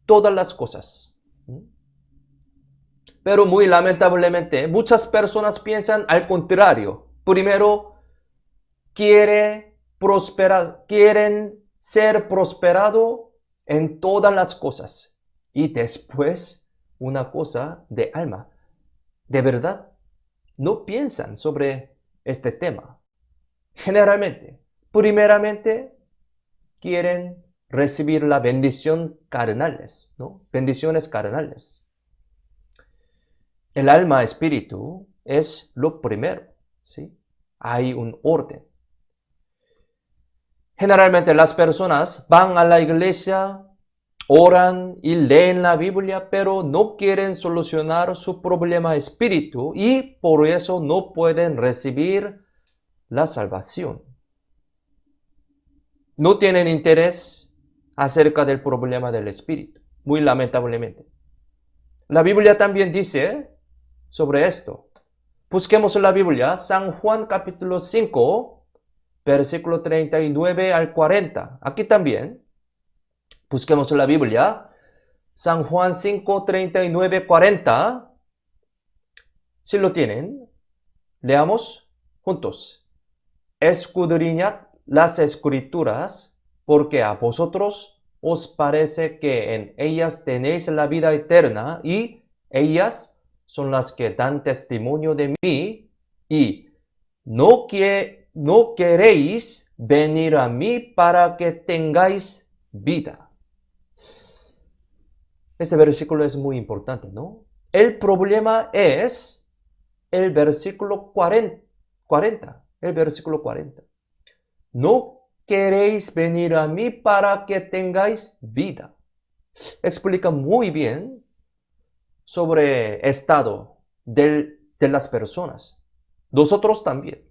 todas las cosas. Pero muy lamentablemente, muchas personas piensan al contrario. Primero, quieren ser prosperado en todas las cosas. Y después, una cosa de alma. De verdad, no piensan sobre este tema. Generalmente, primeramente, quieren recibir la bendición carnales, ¿no? Bendiciones carnales. El alma, espíritu, es lo primero, ¿sí? Hay un orden. Generalmente las personas van a la iglesia, oran y leen la Biblia, pero no quieren solucionar su problema espíritu y por eso no pueden recibir la salvación. No tienen interés acerca del problema del espíritu, muy lamentablemente. La Biblia también dice sobre esto. Busquemos la Biblia, San Juan capítulo 5, versículo 39 al 40. Aquí también. Busquemos la Biblia, San Juan 5, 39, 40. Si lo tienen, leamos juntos. Escudriñad las Escrituras, porque a vosotros os parece que en ellas tenéis la vida eterna, y ellas son las que dan testimonio de mí, y no queréis venir a mí para que tengáis vida. Este versículo es muy importante, ¿no? El problema es el versículo 40. El versículo 40. No queréis venir a mí para que tengáis vida. Explica muy bien sobre estado de las personas. Nosotros también.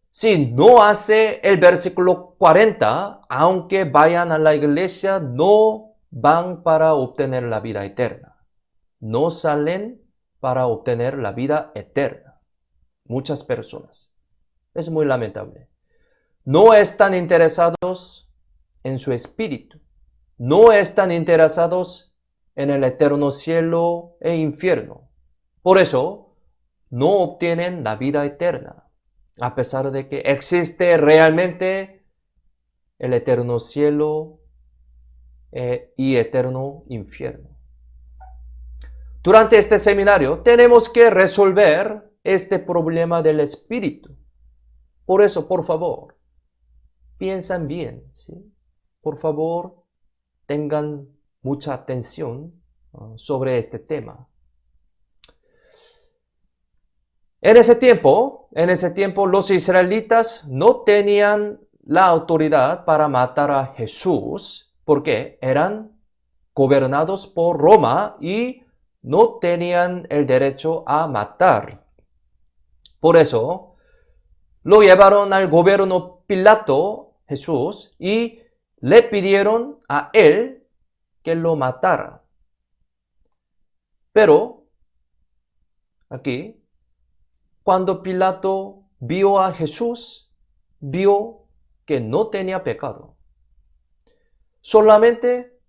Si no hace el versículo 40, aunque vayan a la iglesia, no van para obtener la vida eterna. No salen para obtener la vida eterna. Muchas personas. Es muy lamentable. No están interesados en su espíritu. No están interesados en el eterno cielo e infierno. Por eso, no obtienen la vida eterna, a pesar de que existe realmente el eterno cielo y eterno infierno. Durante este seminario tenemos que resolver este problema del espíritu. Por eso, por favor, piensan bien, ¿sí? Por favor, tengan mucha atención sobre este tema. En ese tiempo, los israelitas no tenían la autoridad para matar a Jesús porque eran gobernados por Roma y no tenían el derecho a matar. Por eso, lo llevaron al gobierno Pilato, Jesús, y le pidieron a él que lo matara. Pero, aquí, cuando Pilato vio a Jesús, vio que no tenía pecado. Solamente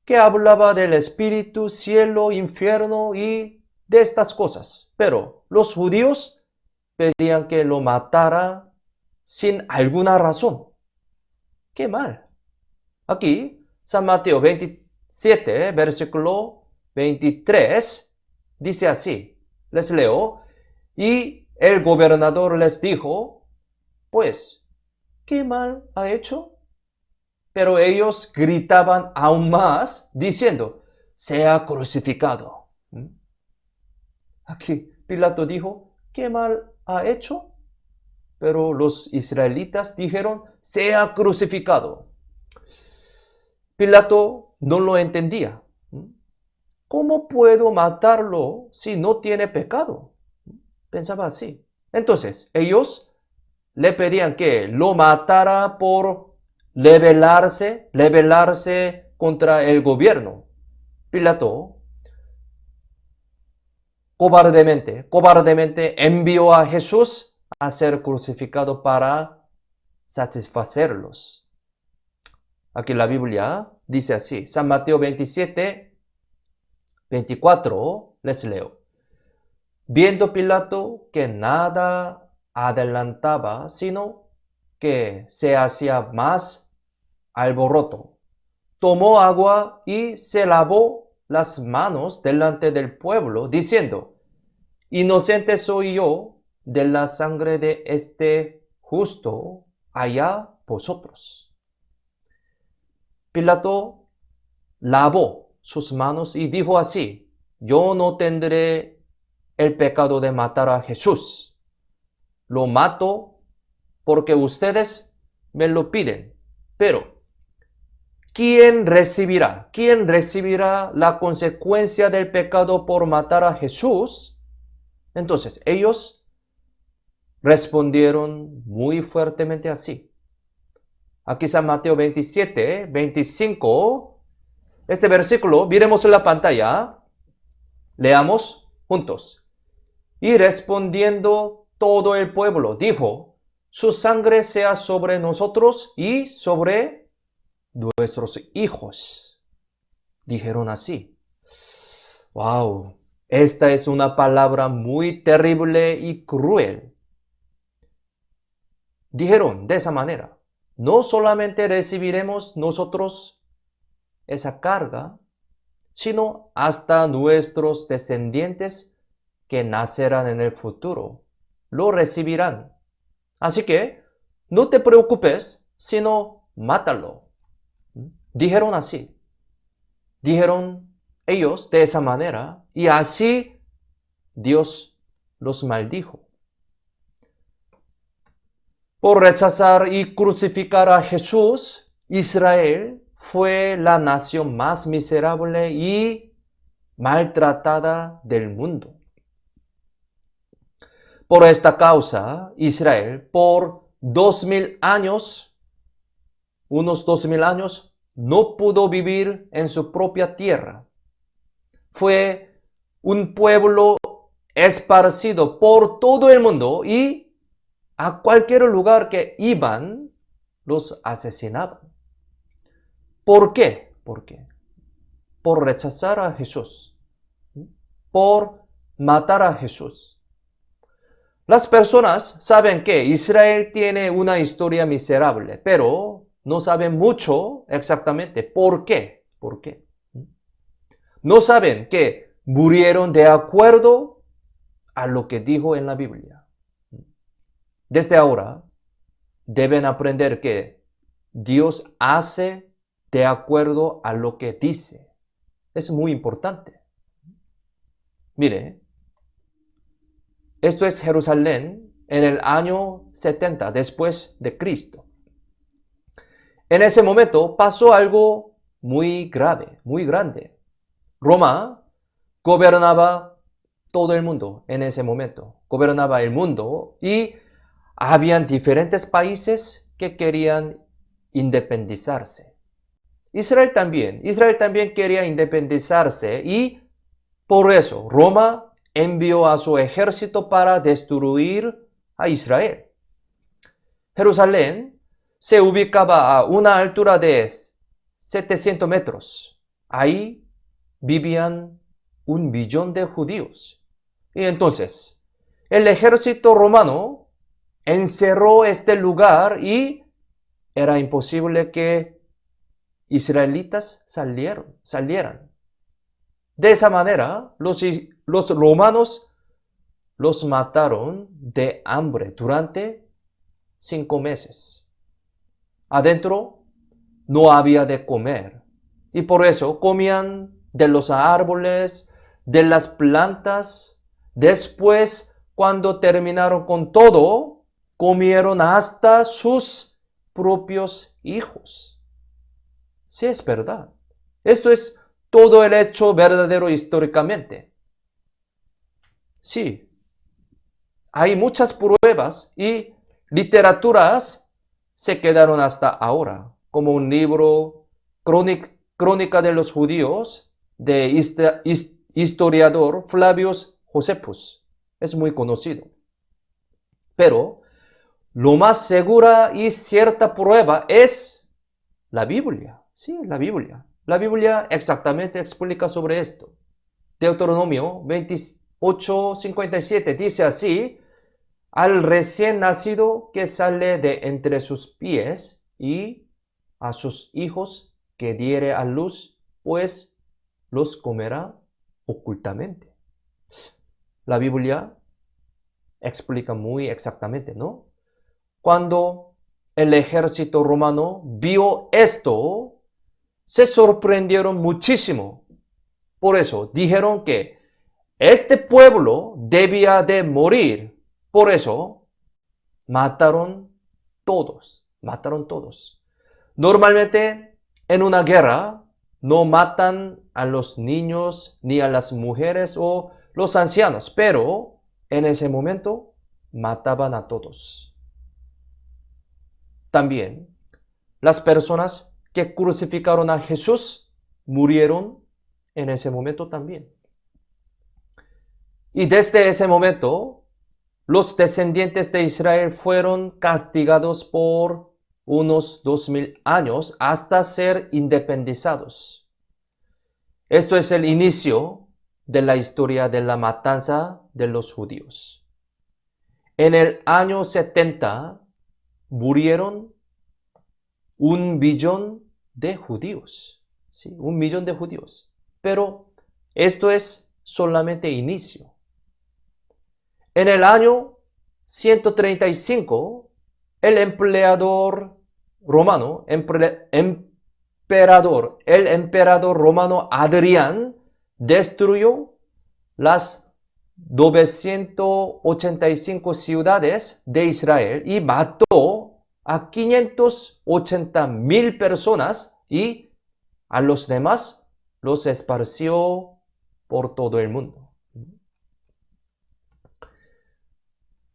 que hablaba del espíritu, cielo, infierno y de estas cosas. Pero los judíos pedían que lo matara sin alguna razón. ¡Qué mal! Aquí, San Mateo 27, versículo 23, dice así. Les leo. Y el gobernador les dijo, pues, ¿qué mal ha hecho? Pero ellos gritaban aún más, diciendo, sea crucificado. Aquí Pilato dijo, ¿qué mal ha hecho? Pero los israelitas dijeron, sea crucificado. Pilato no lo entendía. ¿Cómo puedo matarlo si no tiene pecado? Pensaba así. Entonces, ellos le pedían que lo matara por rebelarse contra el gobierno. Pilato cobardemente envió a Jesús a ser crucificado para satisfacerlos. Aquí la Biblia dice así, San Mateo 27, 24, les leo. Viendo Pilato que nada adelantaba, sino que se hacía más alboroto, tomó agua y se lavó las manos delante del pueblo, diciendo, inocente soy yo de la sangre de este justo, allá vosotros. Pilato lavó sus manos y dijo así, yo no tendré el pecado de matar a Jesús. Lo mato porque ustedes me lo piden. Pero, ¿quién recibirá la consecuencia del pecado por matar a Jesús? Entonces, ellos respondieron muy fuertemente así. Aquí San Mateo 27, 25. Este versículo, miremos en la pantalla. Leamos juntos. Y respondiendo todo el pueblo, dijo, su sangre sea sobre nosotros y sobre nuestros hijos. Dijeron así. ¡Wow! Esta es una palabra muy terrible y cruel. Dijeron de esa manera, no solamente recibiremos nosotros esa carga, sino hasta nuestros descendientes que nacerán en el futuro, lo recibirán. Así que, no te preocupes, sino mátalo. Dijeron así. Dijeron ellos de esa manera, y así Dios los maldijo. Por rechazar y crucificar a Jesús, Israel fue la nación más miserable y maltratada del mundo. Por esta causa, Israel, por 2000 años, unos 2000 años, no pudo vivir en su propia tierra. Fue un pueblo esparcido por todo el mundo y a cualquier lugar que iban, los asesinaban. ¿Por qué? ¿Por qué? Por rechazar a Jesús, por matar a Jesús. Las personas saben que Israel tiene una historia miserable, pero no saben mucho exactamente por qué. ¿Por qué? No saben que murieron de acuerdo a lo que dijo en la Biblia. Desde ahora, deben aprender que Dios hace de acuerdo a lo que dice. Es muy importante. Mire, esto es Jerusalén en el año 70 después de Cristo. En ese momento pasó algo muy grave, muy grande. Roma gobernaba todo el mundo en ese momento. Gobernaba el mundo y habían diferentes países que querían independizarse. Israel también quería independizarse y por eso Roma envió a su ejército para destruir a Israel. Jerusalén se ubicaba a una altura de 700 metros. Ahí vivían 1 millón de judíos. Y entonces, el ejército romano encerró este lugar y era imposible que israelitas salieran. De esa manera, los romanos los mataron de hambre durante 5 meses. Adentro no había de comer y por eso comían de los árboles, de las plantas. Después, cuando terminaron con todo, comieron hasta sus propios hijos. Sí, es verdad. Esto es todo el hecho verdadero históricamente. Sí, hay muchas pruebas y literaturas se quedaron hasta ahora, como un libro, Crónica de los Judíos, de historiador Flavius Josephus. Es muy conocido. Pero lo más segura y cierta prueba es la Biblia. Sí, la Biblia. La Biblia exactamente explica sobre esto. Deuteronomio 28:57 dice así: al recién nacido que sale de entre sus pies y a sus hijos que diere a luz, pues los comerá ocultamente. La Biblia explica muy exactamente, ¿no? Cuando el ejército romano vio esto, se sorprendieron muchísimo. Por eso dijeron que este pueblo debía de morir. Por eso mataron todos. Normalmente en una guerra no matan a los niños ni a las mujeres o los ancianos, pero en ese momento mataban a todos. También las personas que crucificaron a Jesús murieron en ese momento también. Y desde ese momento, los descendientes de Israel fueron castigados por unos 2000 años hasta ser independizados. Esto es el inicio de la historia de la matanza de los judíos. En el año 70 murieron 1 millón de judíos. ¿Sí? 1 millón de judíos. Pero esto es solamente inicio. En el año 135, el emperador romano Adrián destruyó las 985 ciudades de Israel y mató a 580,000 personas y a los demás los esparció por todo el mundo.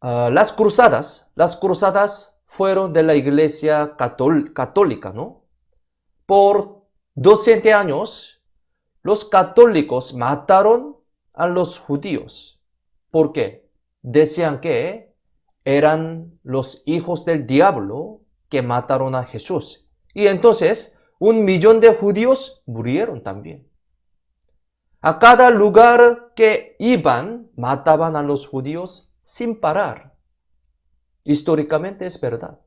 Las cruzadas fueron de la Iglesia católica, ¿no? Por 200 años, los católicos mataron a los judíos. ¿Por qué? Decían que eran los hijos del diablo que mataron a Jesús. Y entonces, 1 millón de judíos murieron también. A cada lugar que iban, mataban a los judíos sin parar. Históricamente es verdad.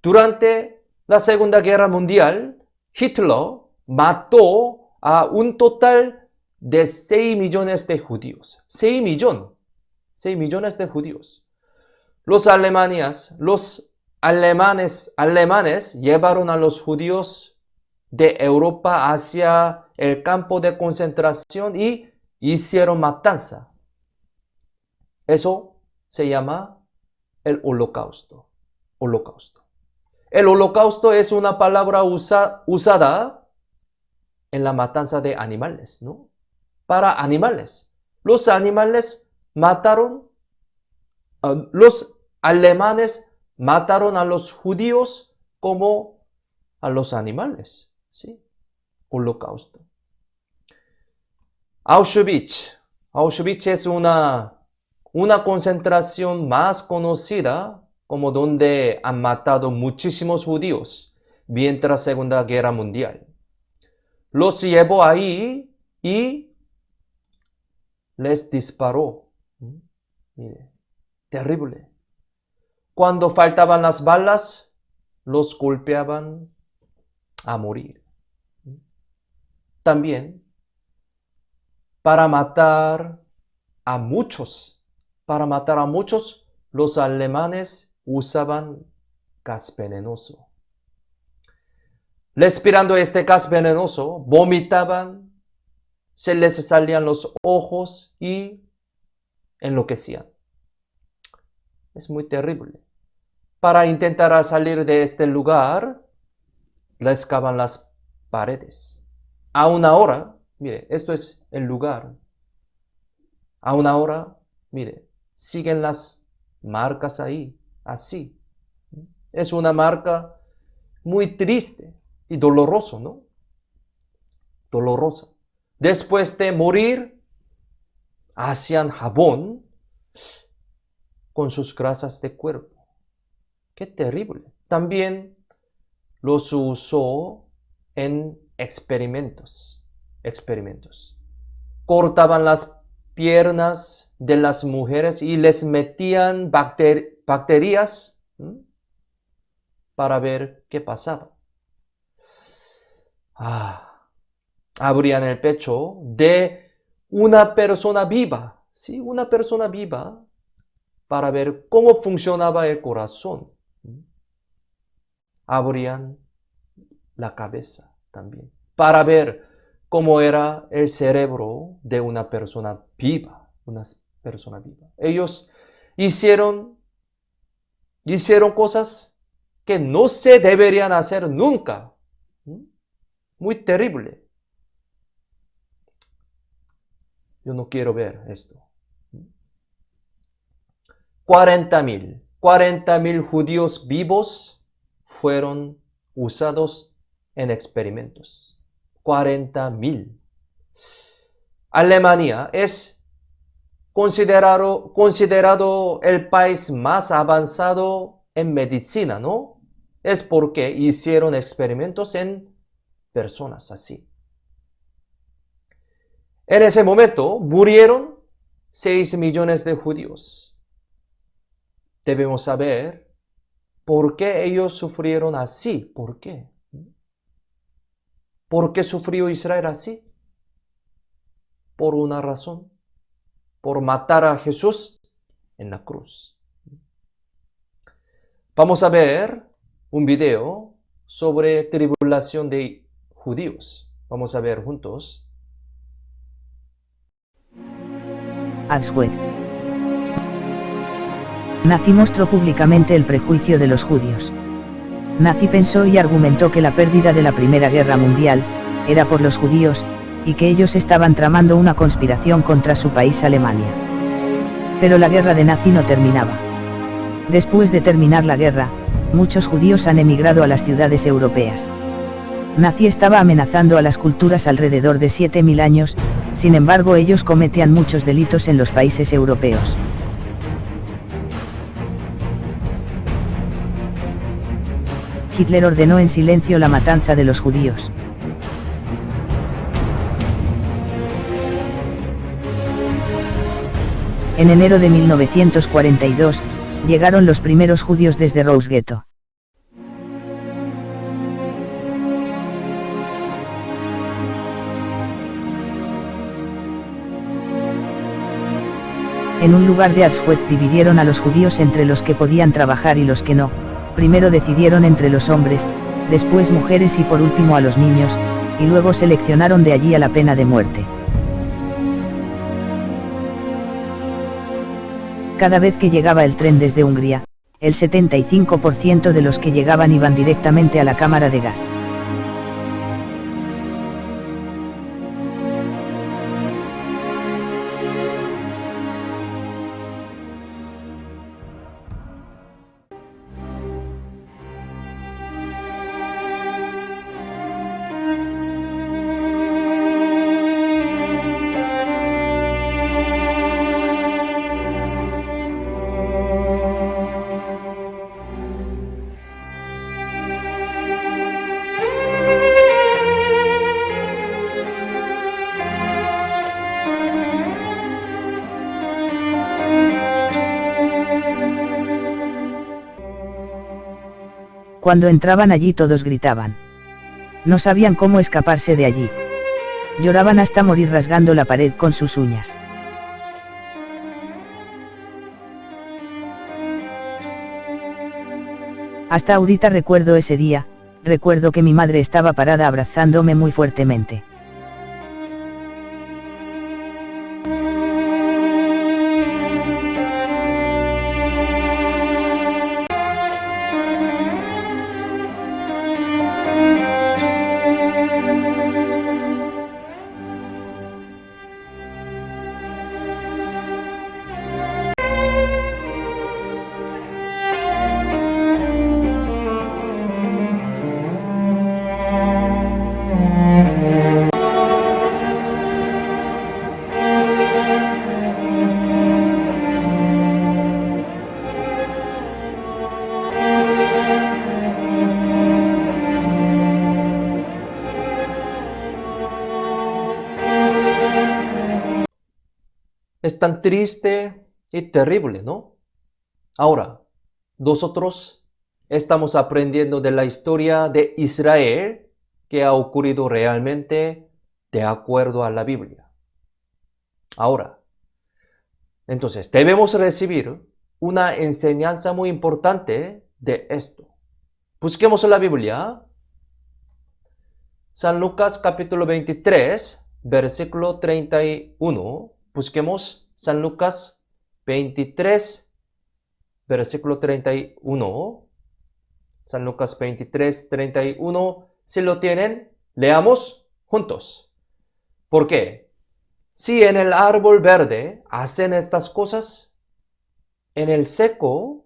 Durante la Segunda Guerra Mundial, Hitler mató a un total de 6 millones de judíos. 6 millones de judíos. Los alemanes llevaron a los judíos de Europa hacia el campo de concentración y hicieron matanza. Eso se llama el Holocausto. El Holocausto es una palabra usada en la matanza de animales, ¿no? Para animales. Los alemanes mataron a los judíos como a los animales, ¿sí? Holocausto. Auschwitz es una concentración más conocida como donde han matado muchísimos judíos mientras Segunda Guerra Mundial. Los llevó ahí y les disparó. Mire, terrible. Cuando faltaban las balas, los golpeaban a morir. También, para matar a muchos, los alemanes usaban gas venenoso. Respirando este gas venenoso, vomitaban, se les salían los ojos y enloquecían. Es muy terrible. Para intentar salir de este lugar, rascaban las paredes. Aún ahora, mire, esto es el lugar. Aún ahora, mire, siguen las marcas ahí, así. Es una marca muy triste y doloroso, ¿no? Dolorosa. Después de morir, hacían jabón con sus grasas de cuerpo. ¡Qué terrible! También los usó en experimentos. Cortaban las piernas de las mujeres y les metían bacterias para ver qué pasaba. Abrían el pecho de una persona viva, ¿sí? Una persona viva, para ver cómo funcionaba el corazón. Abrían la cabeza también, para ver cómo era el cerebro de una persona viva. Ellos hicieron cosas que no se deberían hacer nunca. Muy terrible. Yo no quiero ver esto. 40,000 judíos vivos fueron usados en experimentos. 40,000. Alemania es considerado el país más avanzado en medicina, ¿no? Es porque hicieron experimentos en personas así. En ese momento murieron 6 millones de judíos. Debemos saber por qué ellos sufrieron así. ¿Por qué? ¿Por qué sufrió Israel así? Por una razón. Por matar a Jesús en la cruz. Vamos a ver un video sobre tribulación de judíos. Vamos a ver juntos. Auschwitz. Nazi mostró públicamente el prejuicio de los judíos. Nazi pensó y argumentó que la pérdida de la Primera Guerra Mundial era por los judíos, y que ellos estaban tramando una conspiración contra su país Alemania. Pero la guerra de nazi no terminaba. Después de terminar la guerra, muchos judíos han emigrado a las ciudades europeas. Nazi estaba amenazando a las culturas alrededor de 7000 años, sin embargo ellos cometían muchos delitos en los países europeos. Hitler ordenó en silencio la matanza de los judíos. En enero de 1942, llegaron los primeros judíos desde Rose Ghetto. En un lugar de Auschwitz dividieron a los judíos entre los que podían trabajar y los que no. Primero decidieron entre los hombres, después mujeres y por último a los niños, y luego seleccionaron de allí a la pena de muerte. Cada vez que llegaba el tren desde Hungría, el 75% de los que llegaban iban directamente a la cámara de gas. Cuando entraban allí todos gritaban. No sabían cómo escaparse de allí. Lloraban hasta morir rasgando la pared con sus uñas. Hasta ahorita recuerdo ese día, recuerdo que mi madre estaba parada abrazándome muy fuertemente. Es tan triste y terrible, ¿no? Ahora, nosotros estamos aprendiendo de la historia de Israel que ha ocurrido realmente de acuerdo a la Biblia. Ahora, entonces debemos recibir una enseñanza muy importante de esto. Busquemos la Biblia. San Lucas capítulo 23, versículo 31. Busquemos San Lucas 23, versículo 31. San Lucas 23, 31. Si lo tienen, leamos juntos. ¿Por qué? Si en el árbol verde hacen estas cosas, en el seco,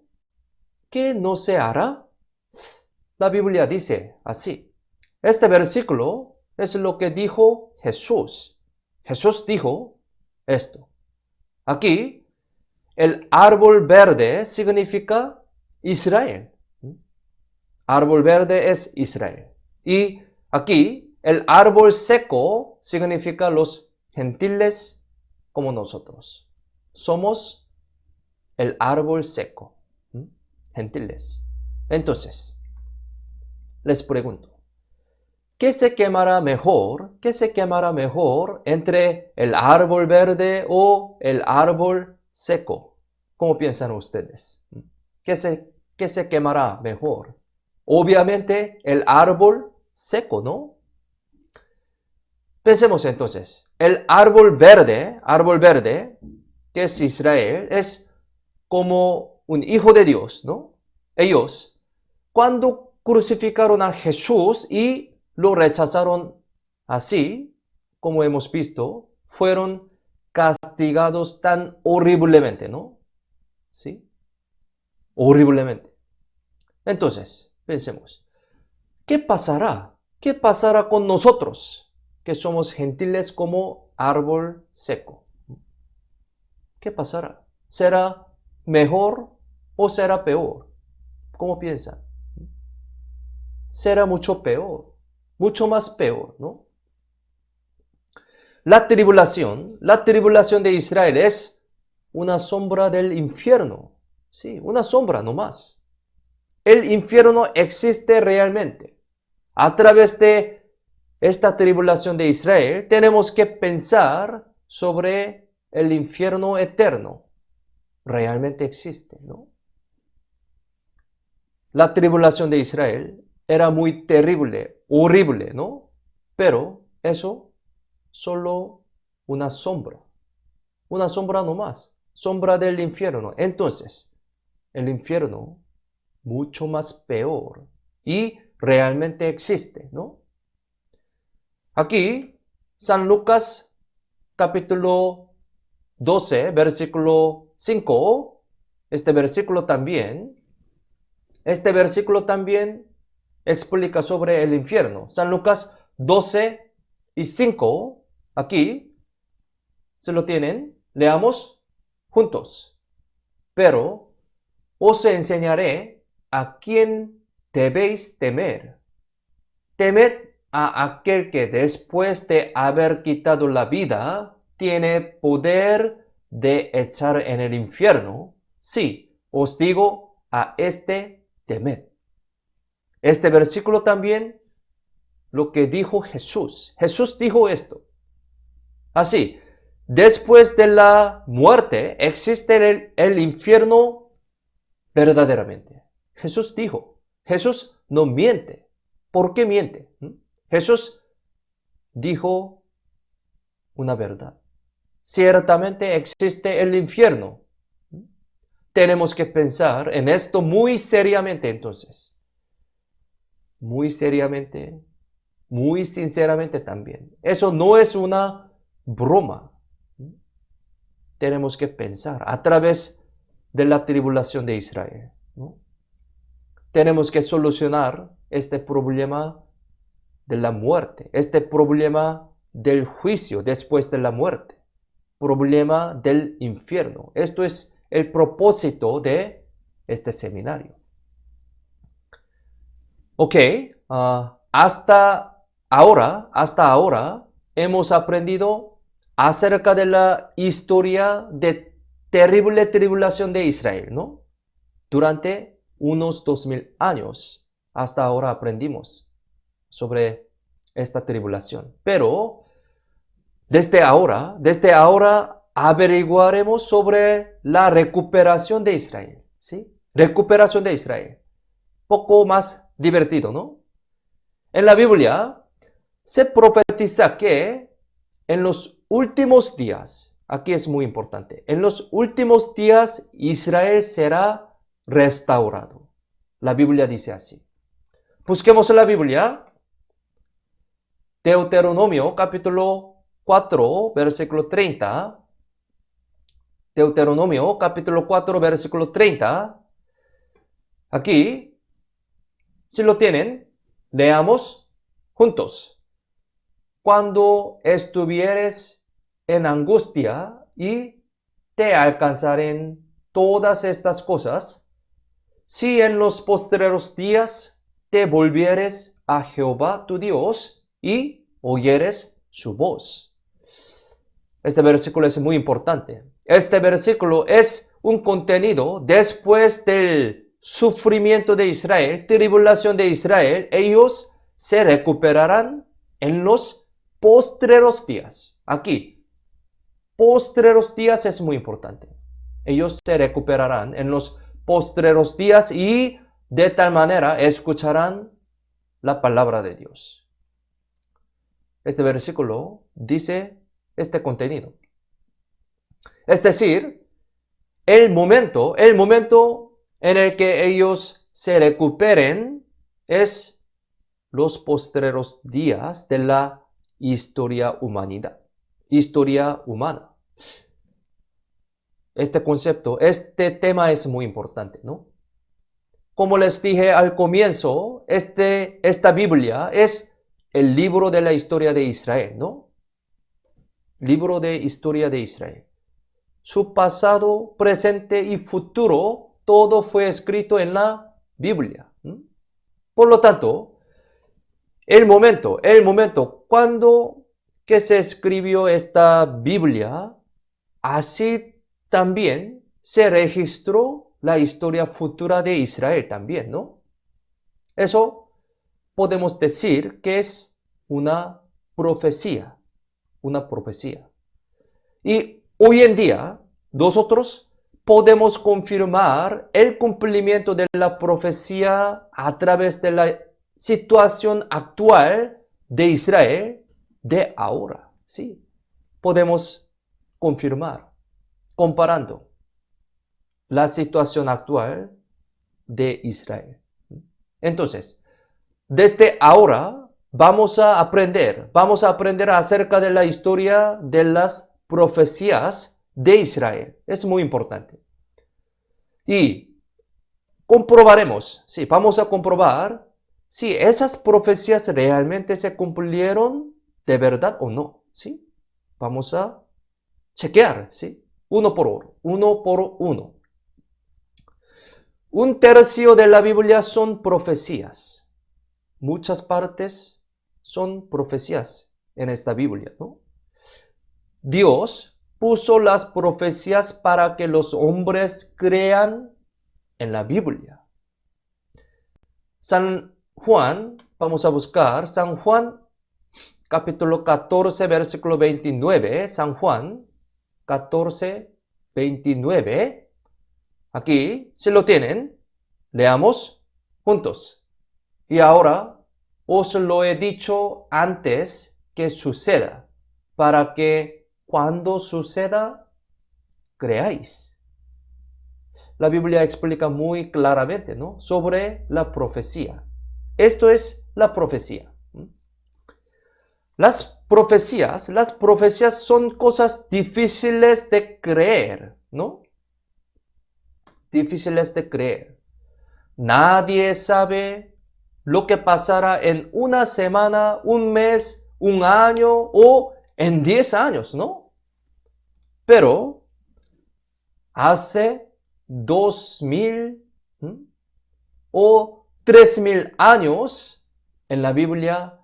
¿qué no se hará? La Biblia dice así. Este versículo es lo que dijo Jesús. Jesús dijo esto. Aquí, el árbol verde significa Israel. Árbol verde es Israel. Y aquí, el árbol seco significa los gentiles como nosotros. Somos el árbol seco. Gentiles. Entonces, les pregunto. ¿Qué se quemará mejor? ¿Qué se quemará mejor entre el árbol verde o el árbol seco? ¿Cómo piensan ustedes? ¿Qué se quemará mejor? Obviamente el árbol seco, ¿no? Pensemos entonces. El árbol verde, que es Israel, es como un hijo de Dios, ¿no? Ellos, cuando crucificaron a Jesús y lo rechazaron así, como hemos visto, fueron castigados tan horriblemente, ¿no? ¿Sí? Horriblemente. Entonces, pensemos, ¿qué pasará? ¿Qué pasará con nosotros, que somos gentiles como árbol seco? ¿Qué pasará? ¿Será mejor o será peor? ¿Cómo piensan? Será mucho peor, mucho más peor, ¿no? La tribulación de Israel es una sombra del infierno. Sí, una sombra nomás. El infierno existe realmente. A través de esta tribulación de Israel, tenemos que pensar sobre el infierno eterno. Realmente existe, ¿no? La tribulación de Israel era muy terrible, horrible, ¿no? Pero eso solo una sombra nomás, sombra del infierno. Entonces, el infierno mucho más peor y realmente existe, ¿no? Aquí, San Lucas capítulo 12, versículo 5, este versículo también explica sobre el infierno. San Lucas 12 y 5, aquí, se lo tienen, leamos juntos. Pero os enseñaré a quién debéis temer. Temed a aquel que después de haber quitado la vida, tiene poder de echar en el infierno. Sí, os digo, a este temed. Este versículo también, lo que dijo Jesús. Jesús dijo esto. Así, después de la muerte existe el infierno verdaderamente. Jesús dijo. Jesús no miente. ¿Por qué miente? Jesús dijo una verdad. Ciertamente existe el infierno. Tenemos que pensar en esto muy seriamente entonces. Muy seriamente, muy sinceramente también. Eso no es una broma. Tenemos que pensar a través de la tribulación de Israel, ¿no? Tenemos que solucionar este problema de la muerte, este problema del juicio después de la muerte, problema del infierno. Esto es el propósito de este seminario. Ok, hasta ahora hemos aprendido acerca de la historia de terrible tribulación de Israel, ¿no? Durante unos 2000 años, hasta ahora aprendimos sobre esta tribulación. Pero desde ahora averiguaremos sobre la recuperación de Israel, ¿sí? Recuperación de Israel. Poco más divertido, ¿no? En la Biblia se profetiza que en los últimos días, aquí es muy importante, en los últimos días Israel será restaurado. La Biblia dice así. Busquemos la Biblia. Deuteronomio capítulo 4, versículo 30. Deuteronomio capítulo 4, versículo 30. Aquí, si lo tienen, leamos juntos. Cuando estuvieres en angustia y te alcanzaren todas estas cosas, si en los postreros días te volvieres a Jehová tu Dios y oyeres su voz. Este versículo es muy importante. Este versículo es un contenido después del sufrimiento de Israel, tribulación de Israel. Ellos se recuperarán en los postreros días. Aquí, postreros días es muy importante. Ellos se recuperarán en los postreros días y de tal manera escucharán la palabra de Dios. Este versículo dice este contenido. Es decir, el momento en el que ellos se recuperen es los postreros días de la historia humanidad, historia humana. Este concepto, este tema es muy importante, ¿no? Como les dije al comienzo, esta Biblia es el libro de la historia de Israel, ¿no? Libro de historia de Israel. Su pasado, presente y futuro, todo fue escrito en la Biblia. Por lo tanto, el momento cuando que se escribió esta Biblia, así también se registró la historia futura de Israel también, ¿no? Eso podemos decir que es una profecía. Y hoy en día, nosotros podemos confirmar el cumplimiento de la profecía a través de la situación actual de Israel de ahora. Sí, podemos confirmar, comparando la situación actual de Israel. Entonces, desde ahora vamos a aprender acerca de la historia de las profecías de Israel. Es muy importante. Y vamos a comprobar si esas profecías realmente se cumplieron de verdad o no. ¿Sí? Vamos a chequear, ¿sí? Uno por uno. Un tercio de la Biblia son profecías. Muchas partes son profecías en esta Biblia, ¿no? Dios puso las profecías para que los hombres crean en la Biblia. San Juan, vamos a buscar San Juan capítulo 14, versículo 29. San Juan 14, 29. Aquí, si lo tienen, leamos juntos. Y ahora os lo he dicho antes que suceda, para que cuando suceda, creáis. La Biblia explica muy claramente, ¿no?, sobre la profecía. Esto es la profecía. Las profecías son cosas difíciles de creer, ¿no? Difíciles de creer. Nadie sabe lo que pasará en una semana, un mes, un año o en 10 años, ¿no? Pero hace 2000 o 3000 años en la Biblia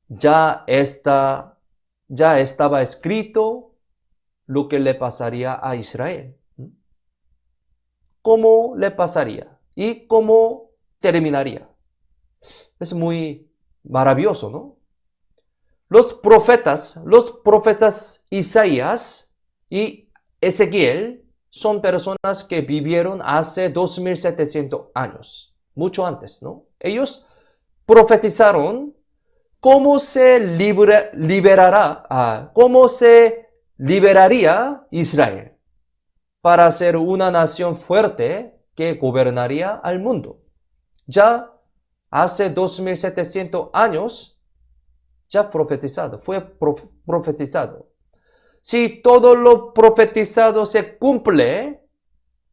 ya estaba escrito lo que le pasaría a Israel. ¿Cómo le pasaría? ¿Y cómo terminaría? Es muy maravilloso, ¿no? Los profetas Isaías y Ezequiel son personas que vivieron hace 2700 años, mucho antes, ¿no? Ellos profetizaron cómo se liberaría Israel para ser una nación fuerte que gobernaría al mundo. Ya hace 2700 años, fue profetizado. Si todo lo profetizado se cumple,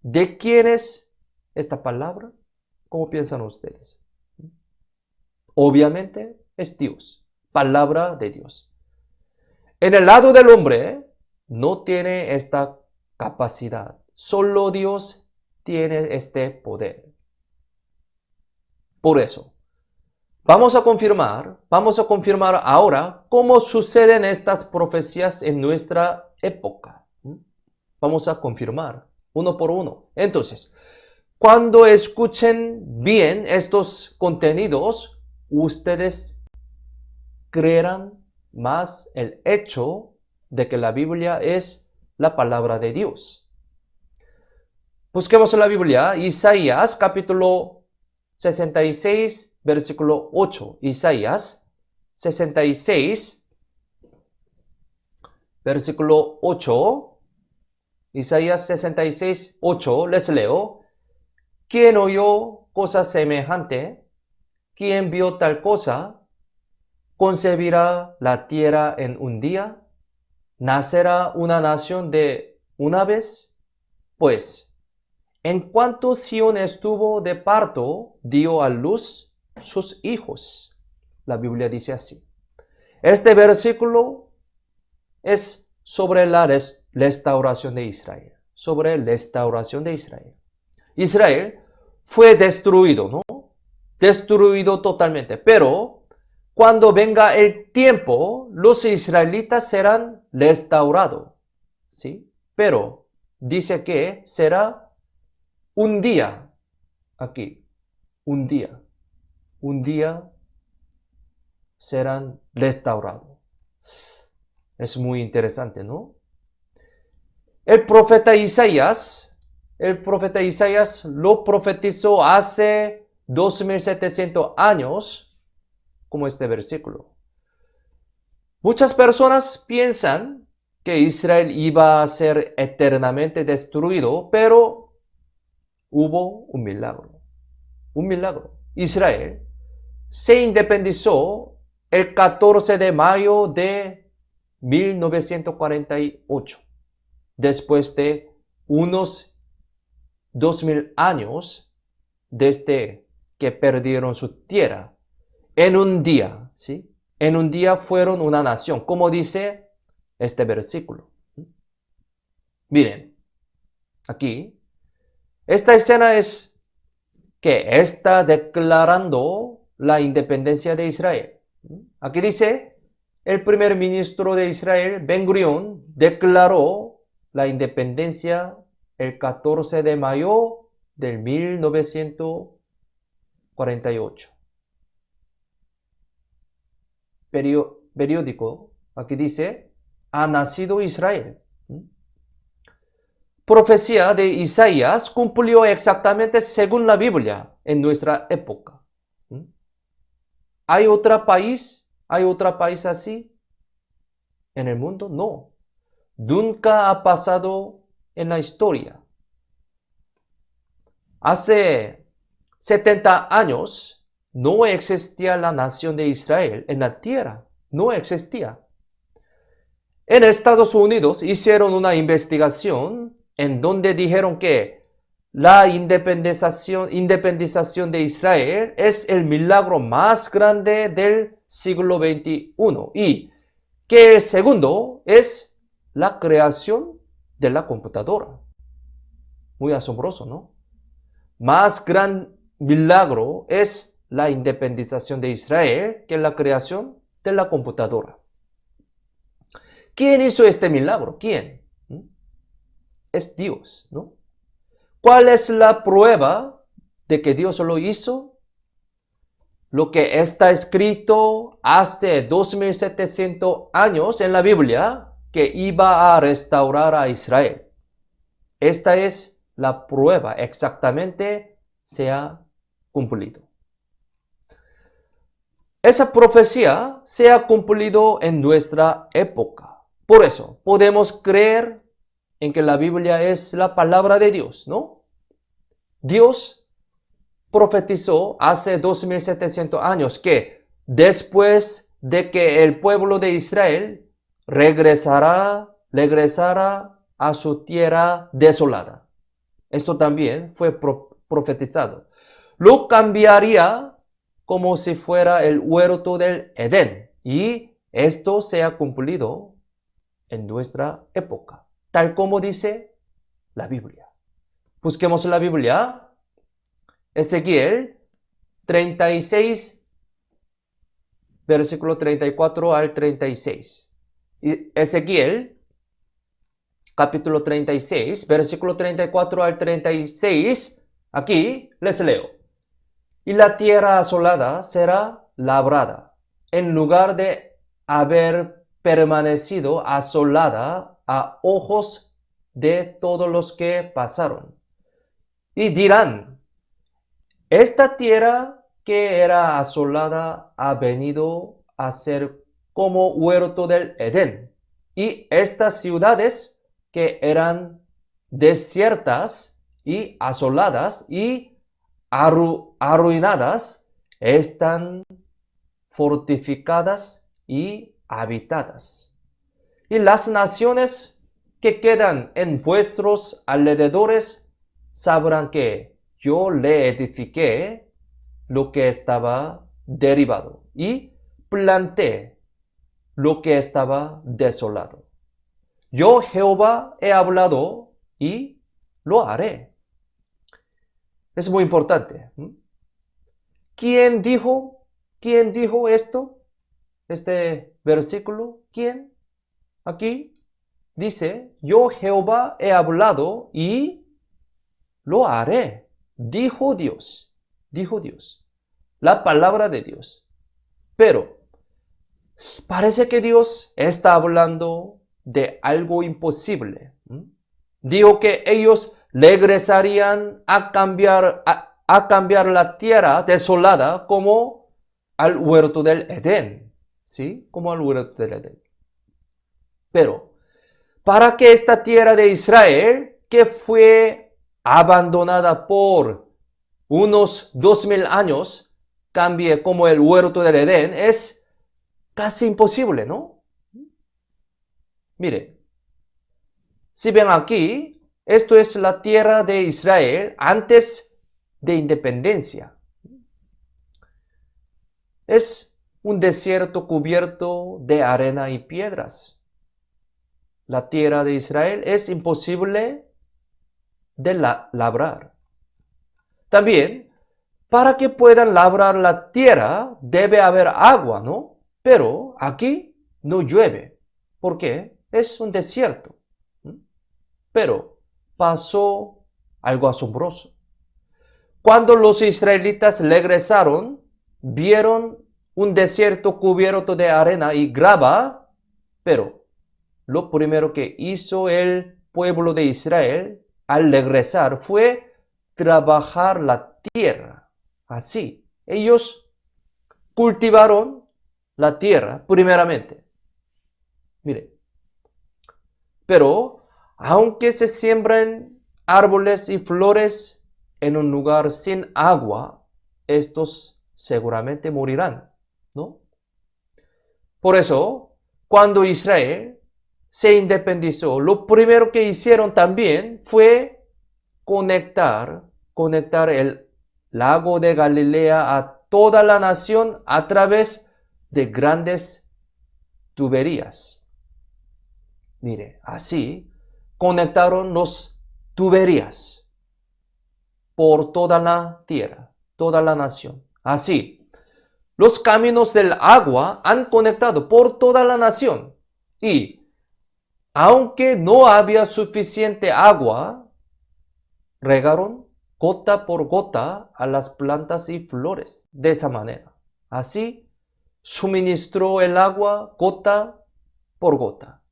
¿de quién es esta palabra? ¿Cómo piensan ustedes? Obviamente es Dios, palabra de Dios. En el lado del hombre no tiene esta capacidad. Solo Dios tiene este poder. Por eso, vamos a confirmar ahora cómo suceden estas profecías en nuestra época. Vamos a confirmar uno por uno. Entonces, cuando escuchen bien estos contenidos, ustedes creerán más el hecho de que la Biblia es la palabra de Dios. Busquemos en la Biblia, Isaías capítulo 66, versículo 8. Isaías 66, versículo 8. Isaías 66, 8. Les leo. ¿Quién oyó cosa semejante? ¿Quién vio tal cosa? concebirá la tierra en un día? ¿Nacerá una nación de una vez? Pues, en cuanto Sión estuvo de parto, dio a luz sus hijos. La Biblia dice así. Este versículo es sobre la restauración de Israel. Sobre la restauración de Israel. Israel fue destruido, ¿no? Destruido totalmente. Pero cuando venga el tiempo, los israelitas serán restaurados. ¿Sí? Pero dice que será un día. Aquí. Un día. Un día serán restaurados. Es muy interesante, ¿no? El profeta Isaías lo profetizó hace 2700 años, como este versículo. Muchas personas piensan que Israel iba a ser eternamente destruido, pero hubo un milagro. Un milagro. Israel se independizó el 14 de mayo de 1948, después de unos 2000 años desde que perdieron su tierra. En un día, ¿sí? En un día fueron una nación, como dice este versículo. Miren, aquí, esta escena es que está declarando la independencia de Israel. Aquí dice, el primer ministro de Israel, Ben-Gurión, declaró la independencia el 14 de mayo del 1948. Periódico, aquí dice, ha nacido Israel. Profecía de Isaías cumplió exactamente según la Biblia en nuestra época. ¿Hay otro país así en el mundo? No. Nunca ha pasado en la historia. Hace 70 años no existía la nación de Israel en la tierra. No existía. En Estados Unidos hicieron una investigación en donde dijeron que la independización de Israel es el milagro más grande del siglo XXI y que el segundo es la creación de la computadora. Muy asombroso, ¿no? Más gran milagro es la independización de Israel que la creación de la computadora. ¿Quién hizo este milagro? ¿Quién? Es Dios, ¿no? ¿Cuál es la prueba de que Dios lo hizo? Lo que está escrito hace 2700 años en la Biblia, que iba a restaurar a Israel. Esta es la prueba, exactamente se ha cumplido. Esa profecía se ha cumplido en nuestra época. Por eso podemos creer en que la Biblia es la palabra de Dios, ¿no? Dios profetizó hace 2700 años que después de que el pueblo de Israel regresara a su tierra desolada. Esto también fue profetizado. Lo cambiaría como si fuera el huerto del Edén. Y esto se ha cumplido en nuestra época, tal como dice la Biblia. Busquemos la Biblia. Ezequiel 36, versículo 34 al 36. Ezequiel, capítulo 36, versículo 34 al 36. Aquí les leo. Y la tierra asolada será labrada, en lugar de haber permanecido asolada a ojos de todos los que pasaron. Y dirán, esta tierra que era asolada ha venido a ser como huerto del Edén. Y estas ciudades que eran desiertas y asoladas y arruinadas están fortificadas y habitadas. Y las naciones que quedan en vuestros alrededores sabrán que yo le edifiqué lo que estaba derribado y planté lo que estaba desolado. Yo Jehová he hablado y lo haré. Es muy importante. ¿Quién dijo esto? Este versículo, ¿quién? Aquí dice, yo Jehová he hablado y lo haré. Dijo Dios. Dijo Dios. La palabra de Dios. Pero parece que Dios está hablando de algo imposible. Dijo que ellos regresarían a cambiar la tierra desolada como al huerto del Edén. ¿Sí? Como al huerto del Edén. Pero para que esta tierra de Israel, que fue abandonada por unos 2000 años, cambie como el huerto del Edén, es casi imposible, ¿no? Mire, si ven aquí, esto es la tierra de Israel antes de independencia. Es un desierto cubierto de arena y piedras. La tierra de Israel es imposible de labrar. También, para que puedan labrar la tierra, debe haber agua, ¿no? Pero aquí no llueve. ¿Por qué? Es un desierto. Pero pasó algo asombroso. Cuando los israelitas regresaron, vieron un desierto cubierto de arena y grava, pero lo primero que hizo el pueblo de Israel al regresar fue trabajar la tierra. Así, ellos cultivaron la tierra primeramente. Mire, pero aunque se siembren árboles y flores en un lugar sin agua, estos seguramente morirán, ¿no? Por eso, cuando Israel se independizó, lo primero que hicieron también fue conectar el lago de Galilea a toda la nación a través de grandes tuberías. Mire, así conectaron las tuberías por toda la tierra, toda la nación. Así, los caminos del agua han conectado por toda la nación. Y aunque no había suficiente agua, regaron gota por gota a las plantas y flores. De esa manera. Así, suministró el agua gota por gota.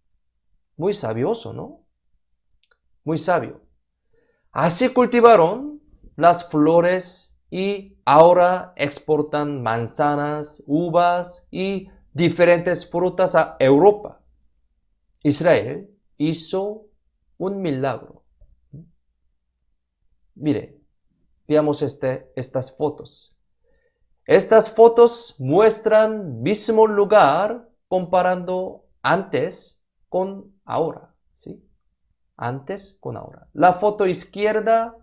Muy sabioso, ¿no? Muy sabio. Así cultivaron las flores y ahora exportan manzanas, uvas y diferentes frutas a Europa. Israel hizo un milagro. Mire, veamos estas fotos. Estas fotos muestran mismo lugar comparando antes con ahora, ¿sí? Antes con ahora. La foto izquierda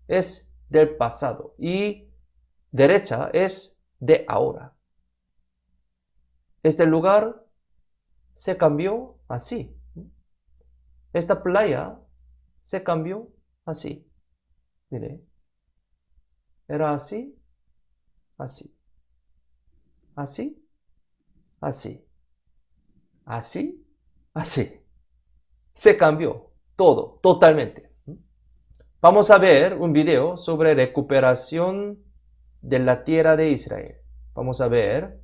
es del pasado y derecha es de ahora. Este lugar se cambió así. Esta playa se cambió así. Mire, era así, así, así, así, así, así. Se cambió todo, totalmente. Vamos a ver un video sobre recuperación de la tierra de Israel. Vamos a ver.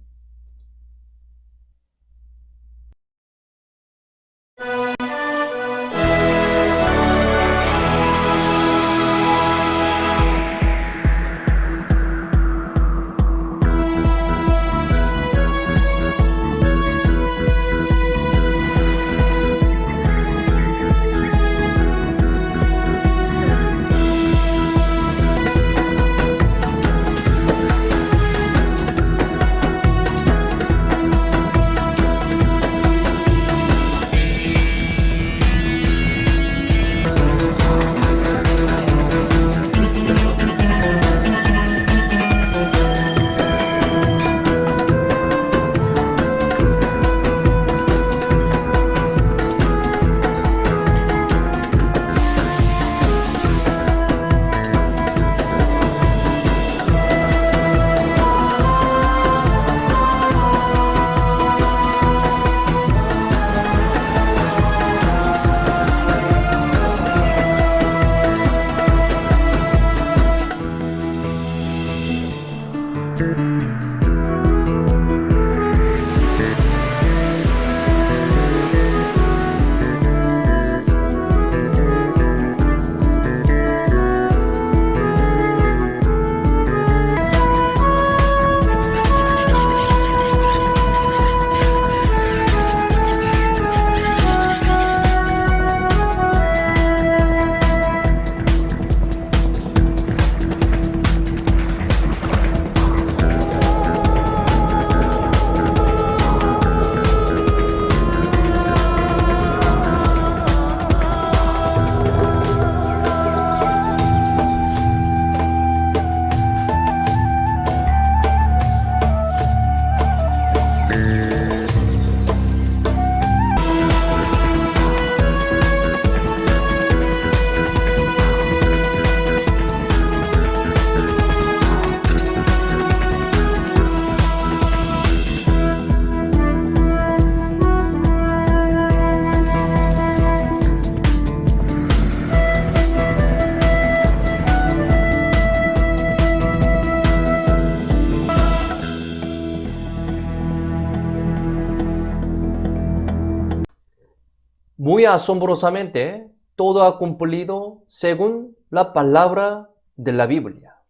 muy asombrosamente, todo ha cumplido según la palabra de la Biblia.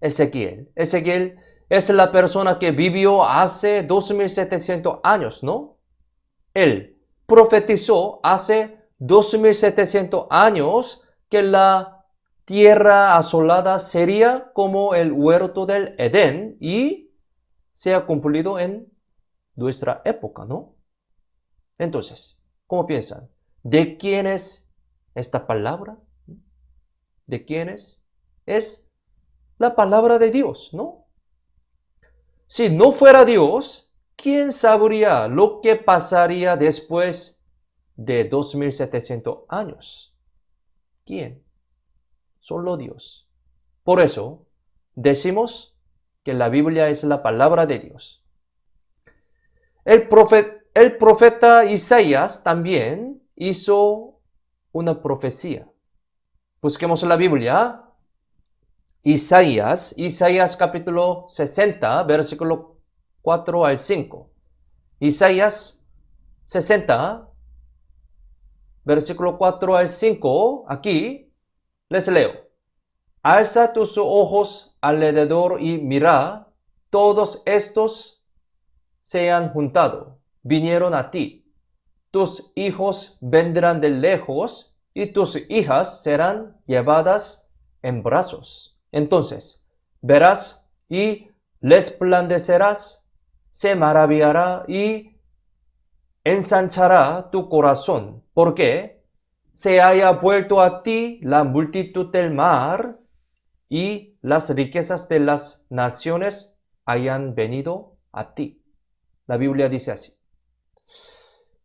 Ezequiel es la persona que vivió hace 2700 años, ¿no? Él profetizó hace 2700 años que la tierra asolada sería como el huerto del Edén y se ha cumplido en nuestra época, ¿no? Entonces, ¿cómo piensan? ¿De quién es esta palabra? ¿De quién es? Es la palabra de Dios, ¿no? Si no fuera Dios, ¿quién sabría lo que pasaría después de 2700 años? ¿Quién? Solo Dios. Por eso, decimos que la Biblia es la palabra de Dios. El profeta Isaías también hizo una profecía. Busquemos la Biblia. Isaías capítulo 60, versículo 4 al 5. Isaías 60, versículo 4 al 5. Aquí les leo. Alza tus ojos alrededor y mira, todos estos se han juntado, vinieron a ti. Tus hijos vendrán de lejos y tus hijas serán llevadas en brazos. Entonces, verás y resplandecerás, se maravillará y ensanchará tu corazón, porque se haya vuelto a ti la multitud del mar y las riquezas de las naciones hayan venido a ti. La Biblia dice así.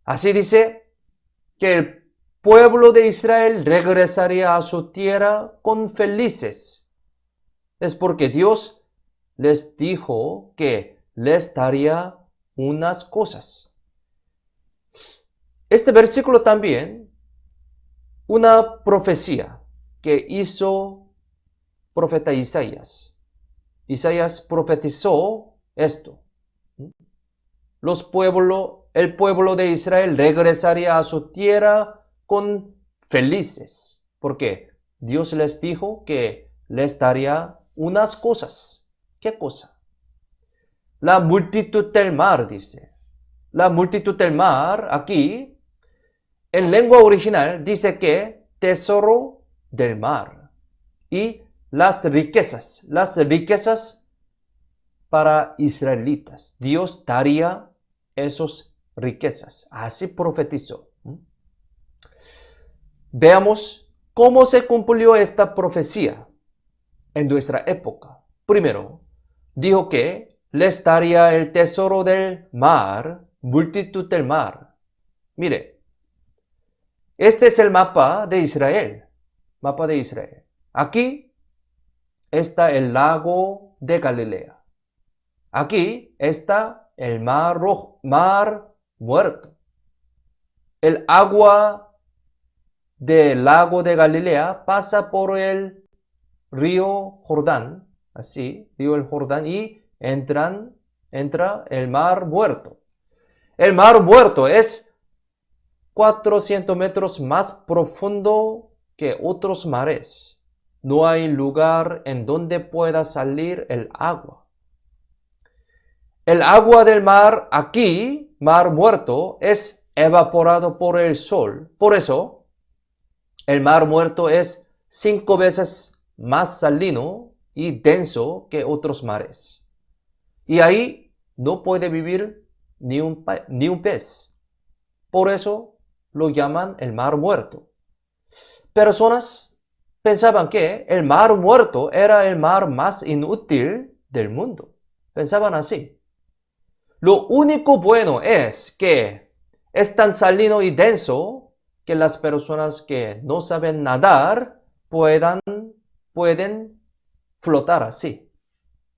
Así dice que el pueblo de Israel regresaría a su tierra con felices. Es porque Dios les dijo que les daría unas cosas. Este versículo también, una profecía que hizo profeta Isaías. Isaías profetizó esto. El pueblo de Israel regresaría a su tierra con felices. Porque Dios les dijo que les daría unas cosas. ¿Qué cosa? La multitud del mar, dice. La multitud del mar, aquí, en lengua original, dice que tesoro del mar. Y las riquezas para israelitas. Dios daría esas riquezas. Así profetizó. Veamos cómo se cumplió esta profecía en nuestra época. Primero, dijo que les daría el tesoro del mar, multitud del mar. Mire, este es el mapa de Israel. Mapa de Israel. Aquí está el lago de Galilea. Aquí está el mar rojo, mar muerto. El agua del lago de Galilea pasa por el río Jordán, así, río el Jordán, y entra el mar muerto. El mar muerto es 400 metros más profundo que otros mares. No hay lugar en donde pueda salir el agua. El agua del mar aquí, mar muerto, es evaporado por el sol. Por eso, el mar muerto es 5 veces más salino y denso que otros mares. Y ahí no puede vivir ni un pez. Por eso lo llaman el mar muerto. Personas pensaban que el mar muerto era el mar más inútil del mundo. Pensaban así. Lo único bueno es que es tan salino y denso que las personas que no saben nadar pueden flotar así.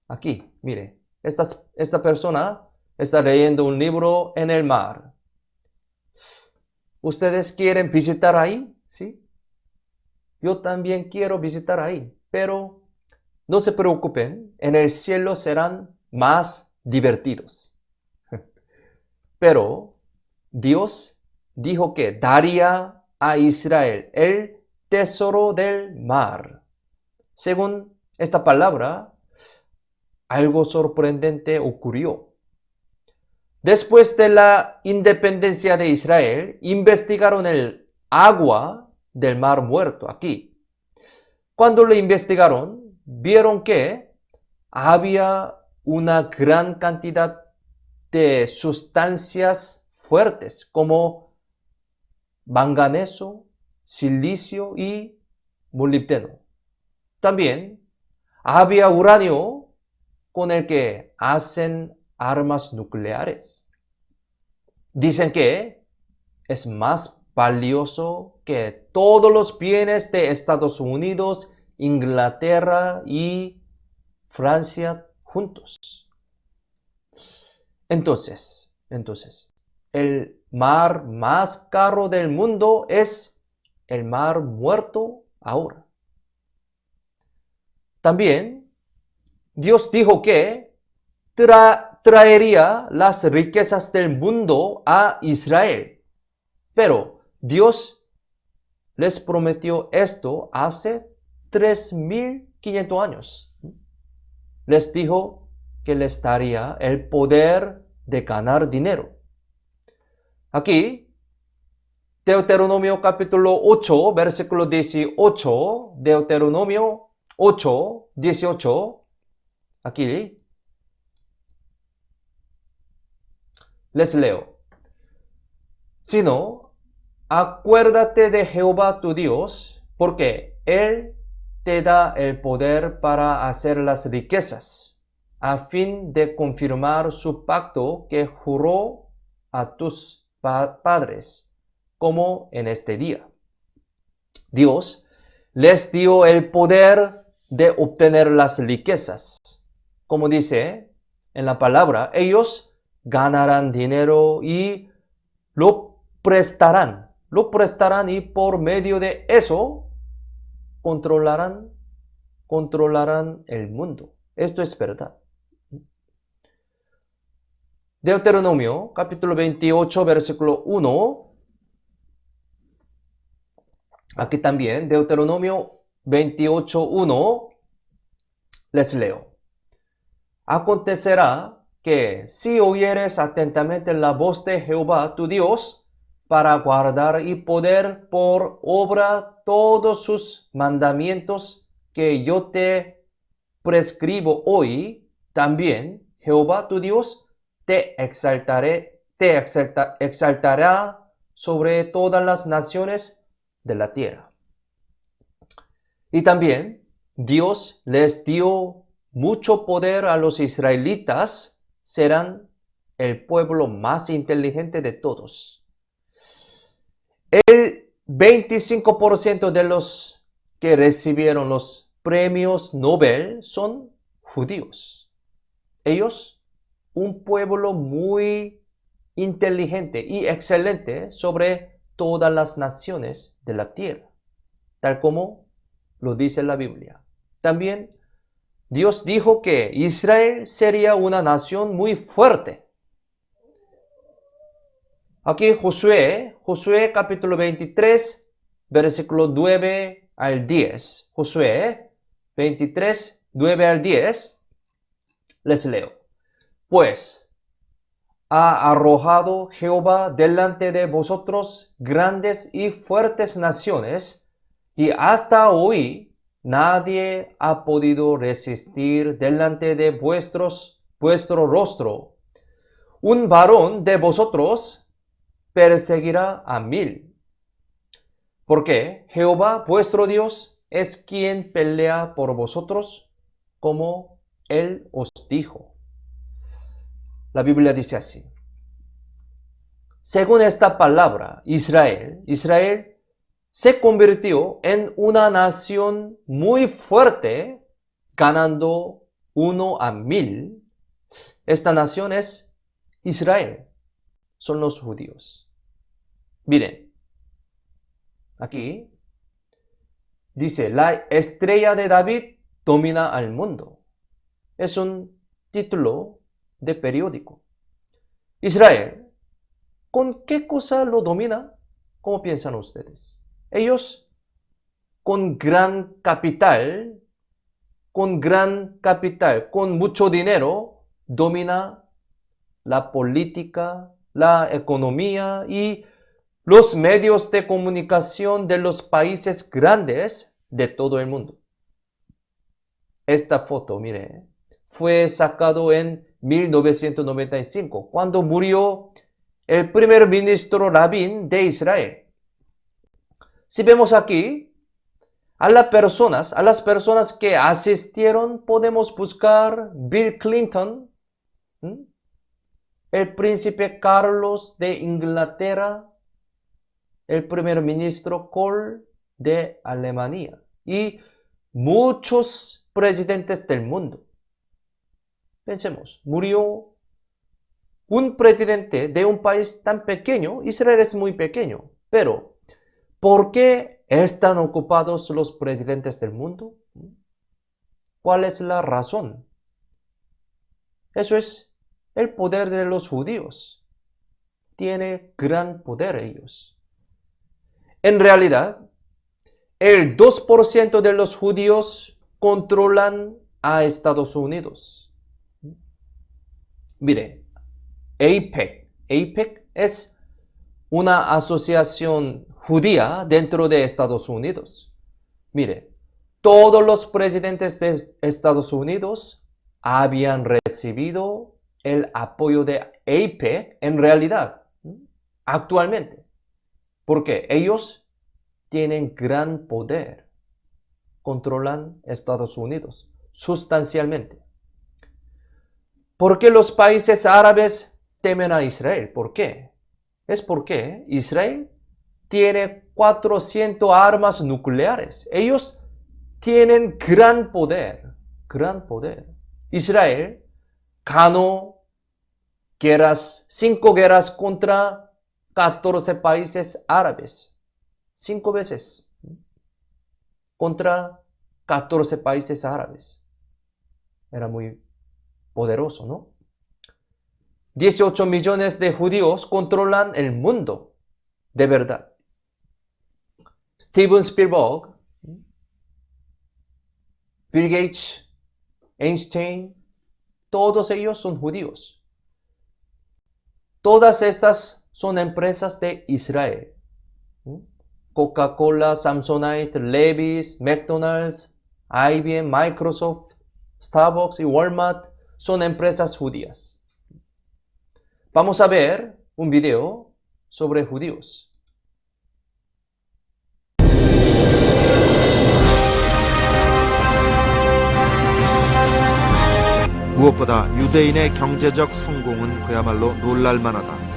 Aquí, mire, esta persona está leyendo un libro en el mar. ¿Ustedes quieren visitar ahí? ¿Sí? Yo también quiero visitar ahí, pero no se preocupen, en el cielo serán más divertidos. Pero Dios dijo que daría a Israel el tesoro del mar. Según esta palabra, algo sorprendente ocurrió. Después de la independencia de Israel, investigaron el agua del Mar Muerto aquí. Cuando lo investigaron, vieron que había una gran cantidad de sustancias fuertes como manganeso, silicio y molibdeno. También había uranio con el que hacen armas nucleares. Dicen que es más valioso que todos los bienes de Estados Unidos, Inglaterra y Francia juntos. Entonces, el mar más caro del mundo es el Mar Muerto ahora. También, Dios dijo que traería las riquezas del mundo a Israel. Pero Dios les prometió esto hace 3.500 años. Les dijo que les daría el poder de ganar dinero. Aquí, Deuteronomio capítulo 8, versículo 18, Deuteronomio 8, 18, aquí, les leo. Sino, acuérdate de Jehová tu Dios, porque Él te da el poder para hacer las riquezas, a fin de confirmar su pacto que juró a tus padres, como en este día. Dios les dio el poder de obtener las riquezas. Como dice en la palabra, ellos ganarán dinero y lo prestarán y por medio de eso controlarán el mundo. Esto es verdad. Deuteronomio capítulo 28 versículo 1. Aquí también Deuteronomio 28, 1. Les leo. Acontecerá que si oyeres atentamente la voz de Jehová tu Dios, para guardar y poner por obra todos sus mandamientos que yo te prescribo hoy, también Jehová tu Dios te exaltará sobre todas las naciones de la tierra. Y también Dios les dio mucho poder a los israelitas, serán el pueblo más inteligente de todos. El 25% de los que recibieron los premios Nobel son judíos. Ellos, un pueblo muy inteligente y excelente sobre todas las naciones de la tierra, tal como lo dice la Biblia. También Dios dijo que Israel sería una nación muy fuerte. Aquí Josué capítulo 23, versículo 9 al 10. Josué 23, 9 al 10. Les leo. Pues ha arrojado Jehová delante de vosotros grandes y fuertes naciones, y hasta hoy nadie ha podido resistir delante de vuestro rostro. Un varón de vosotros perseguirá a 1000. Porque Jehová vuestro Dios es quien pelea por vosotros, como Él os dijo. La Biblia dice así. Según esta palabra, Israel se convirtió en una nación muy fuerte, ganando 1 a 1000. Esta nación es Israel, son los judíos. Miren, aquí dice, la estrella de David domina al mundo. Es un título de periódico. Israel ¿Con qué cosa lo domina? ¿Cómo piensan ustedes? Ellos con gran capital, con mucho dinero, domina la política, la economía y los medios de comunicación de los países grandes de todo el mundo. Esta foto, mire, fue sacado en 1995, cuando murió el primer ministro Rabin de Israel. Si vemos aquí, a las personas que asistieron, podemos buscar Bill Clinton, el príncipe Carlos de Inglaterra, el primer ministro Kohl de Alemania y muchos presidentes del mundo. Pensemos, murió un presidente de un país tan pequeño. Israel es muy pequeño, pero ¿por qué están ocupados los presidentes del mundo? ¿Cuál es la razón? Eso es el poder de los judíos. Tiene gran poder ellos. En realidad, el 2% de los judíos controlan a Estados Unidos. Mire, AIPAC es una asociación judía dentro de Estados Unidos. Mire, todos los presidentes de Estados Unidos habían recibido el apoyo de AIPAC en realidad, actualmente. Porque ellos tienen gran poder, controlan Estados Unidos sustancialmente. ¿Por qué los países árabes temen a Israel? ¿Por qué? Es porque Israel tiene 400 armas nucleares. Ellos tienen gran poder, gran poder. Israel ganó 5 guerras contra 14 países árabes. 5 veces contra 14 países árabes. Era muy poderoso, ¿no? 18 millones de judíos controlan el mundo, de verdad. Steven Spielberg, Bill Gates, Einstein, todos ellos son judíos. Todas estas son empresas de Israel. Coca-Cola, Samsonite, Levi's, McDonald's, IBM, Microsoft, Starbucks y Walmart son empresas judías. Vamos a ver un video sobre judíos. 무엇보다 유대인의 경제적 성공은 그야말로 놀랄만하다.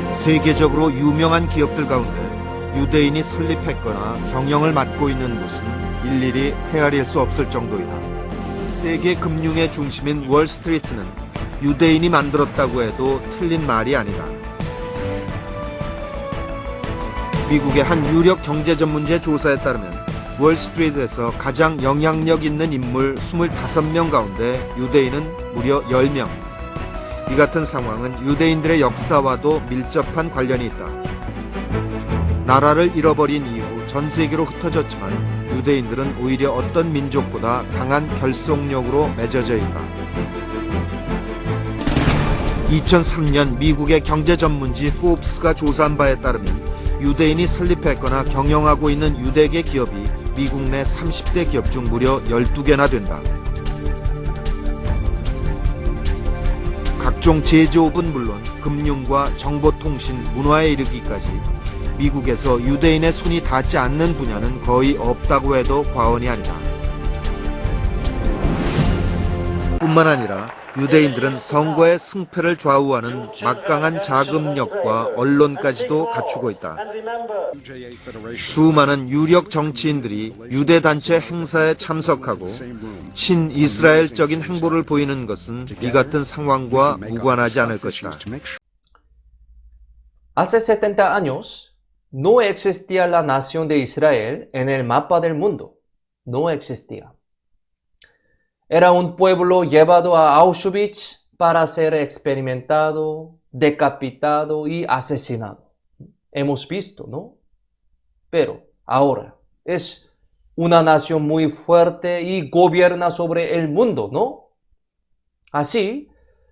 세계적으로 유명한 기업들 가운데 유대인이 설립했거나 경영을 맡고 있는 곳은 일일이 헤아릴 수 없을 정도이다. 세계 금융의 중심인 월스트리트는 유대인이 만들었다고 해도 틀린 말이 아니다. 미국의 한 유력 경제 전문지의 조사에 따르면 월스트리트에서 가장 영향력 있는 인물 25명 가운데 유대인은 무려 10명. 이 같은 상황은 유대인들의 역사와도 밀접한 관련이 있다. 나라를 잃어버린 이후 전 세계로 흩어졌지만 유대인들은 오히려 어떤 민족보다 강한 결속력으로 맺어져 있다. 2003년 미국의 경제 전문지 포브스가 조사한 바에 따르면 유대인이 설립했거나 경영하고 있는 유대계 기업이 미국 내 30대 기업 중 무려 12개나 된다. 각종 제조업은 물론 금융과 정보통신, 문화에 이르기까지 미국에서 유대인의 손이 닿지 않는 분야는 거의 없다고 해도 과언이 아니다. 뿐만 아니라 유대인들은 선거의 승패를 좌우하는 막강한 자금력과 언론까지도 갖추고 있다. 수많은 유력 정치인들이 유대단체 행사에 참석하고 친이스라엘적인 행보를 보이는 것은 이 같은 상황과 무관하지 않을 것이다. Hace 70 años no existía la nación de Israel en el mapa del mundo. No existía. Era un pueblo llevado a Auschwitz para ser experimentado, decapitado y asesinado. Hemos visto, ¿no? Pero ahora es una nación muy fuerte y gobierna sobre el mundo, ¿no? Así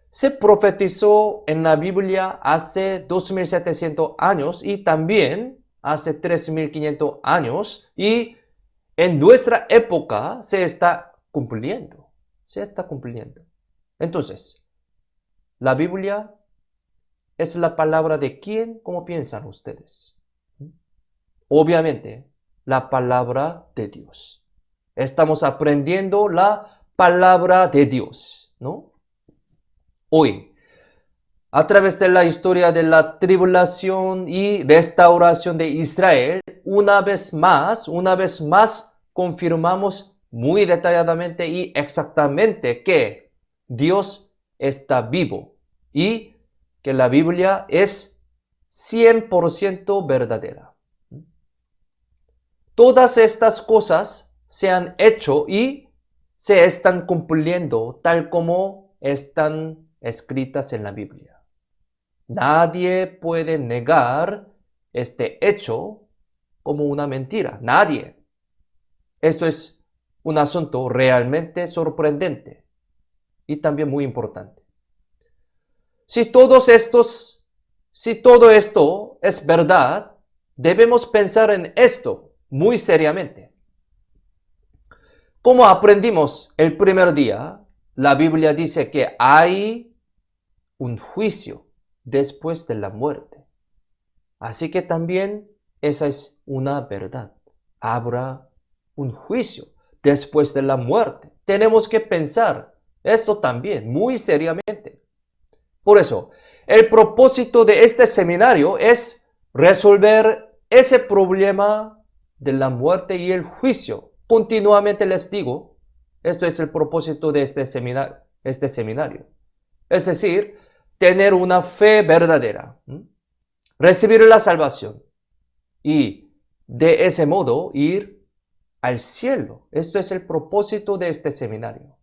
se profetizó en la Biblia hace 2700 años y también hace 3500 años y en nuestra época se está cumpliendo. Se está cumpliendo. Entonces, ¿la Biblia es la palabra de quién? ¿Cómo piensan ustedes? Obviamente, la palabra de Dios. Estamos aprendiendo la palabra de Dios, ¿no? Hoy, a través de la historia de la tribulación y restauración de Israel, una vez más confirmamos muy detalladamente y exactamente que Dios está vivo y que la Biblia es 100% verdadera. Todas estas cosas se han hecho y se están cumpliendo tal como están escritas en la Biblia. Nadie puede negar este hecho como una mentira. Nadie. Esto es un asunto realmente sorprendente y también muy importante. Si todo esto es verdad, debemos pensar en esto muy seriamente. Como aprendimos el primer día, la Biblia dice que hay un juicio después de la muerte. Así que también esa es una verdad. Habrá un juicio después de la muerte. Tenemos que pensar esto también muy seriamente. Por eso, el propósito de este seminario es resolver ese problema de la muerte y el juicio. Continuamente les digo, esto es el propósito de este seminario. Es decir, tener una fe verdadera, recibir la salvación y de ese modo ir al cielo. Esto es el propósito de este seminario.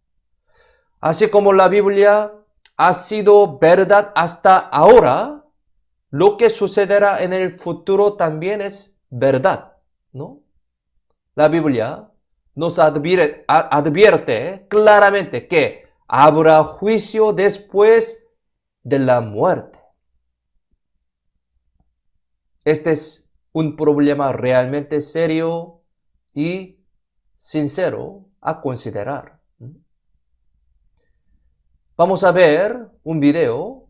Así como la Biblia ha sido verdad hasta ahora, lo que sucederá en el futuro también es verdad, ¿no? La Biblia nos advierte claramente que habrá juicio después de la muerte. Este es un problema realmente serio y sincero a considerar. Vamos a ver un video.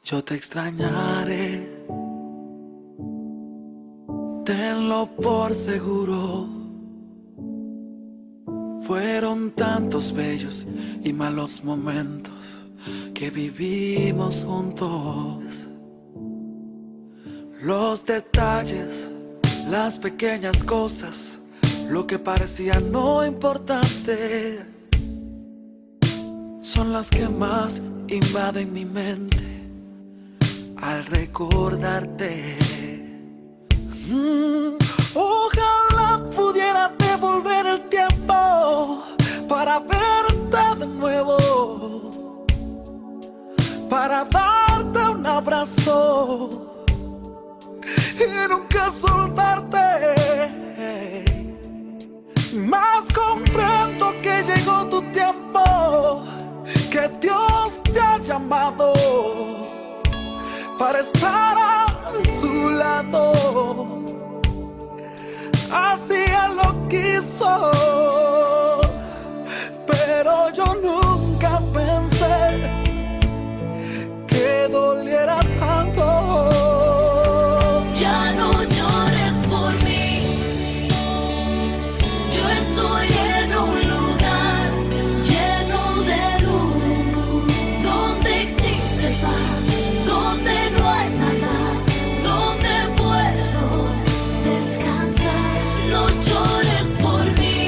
Yo te extrañaré, tenlo por seguro. Fueron tantos bellos y malos momentos que vivimos juntos. Los detalles, las pequeñas cosas, lo que parecía no importante, son las que más invaden mi mente al recordarte. Ojalá pudiera devolver el tiempo para verte de nuevo, para darte un abrazo y nunca soltarte. Mas comprendo que llegó tu tiempo, que Dios te ha llamado para estar a su lado. Así Él lo quiso, pero yo nunca pensé que doliera tanto. Ya no llores por mí, yo estoy en un lugar lleno de luz, donde existe paz, donde no hay nada, donde puedo descansar. No llores por mí,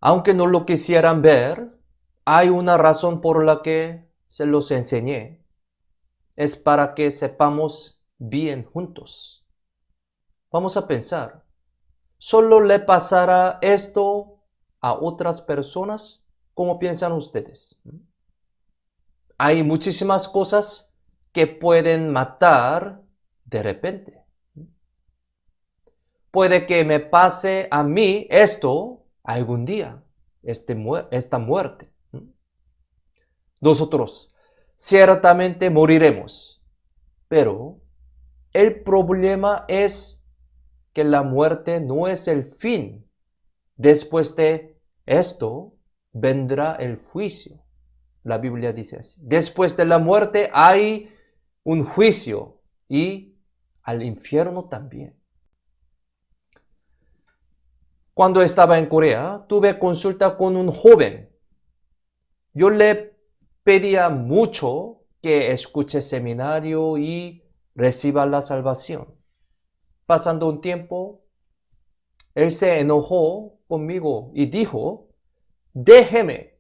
Aunque no lo quisieran ver, hay una razón por la que se los enseñé. Es para que sepamos bien juntos. Vamos a pensar, ¿solo le pasará esto a otras personas? ¿Cómo piensan ustedes? Hay muchísimas cosas que pueden matar de repente. Puede que me pase a mí esto algún día, esta muerte. Nosotros ciertamente moriremos, pero el problema es que la muerte no es el fin. Después de esto vendrá el juicio. La Biblia dice así. Después de la muerte hay un juicio y al infierno también. Cuando estaba en Corea, tuve consulta con un joven. Yo le pedía mucho que escuche seminario y reciba la salvación. Pasando un tiempo, él se enojó conmigo y dijo, déjeme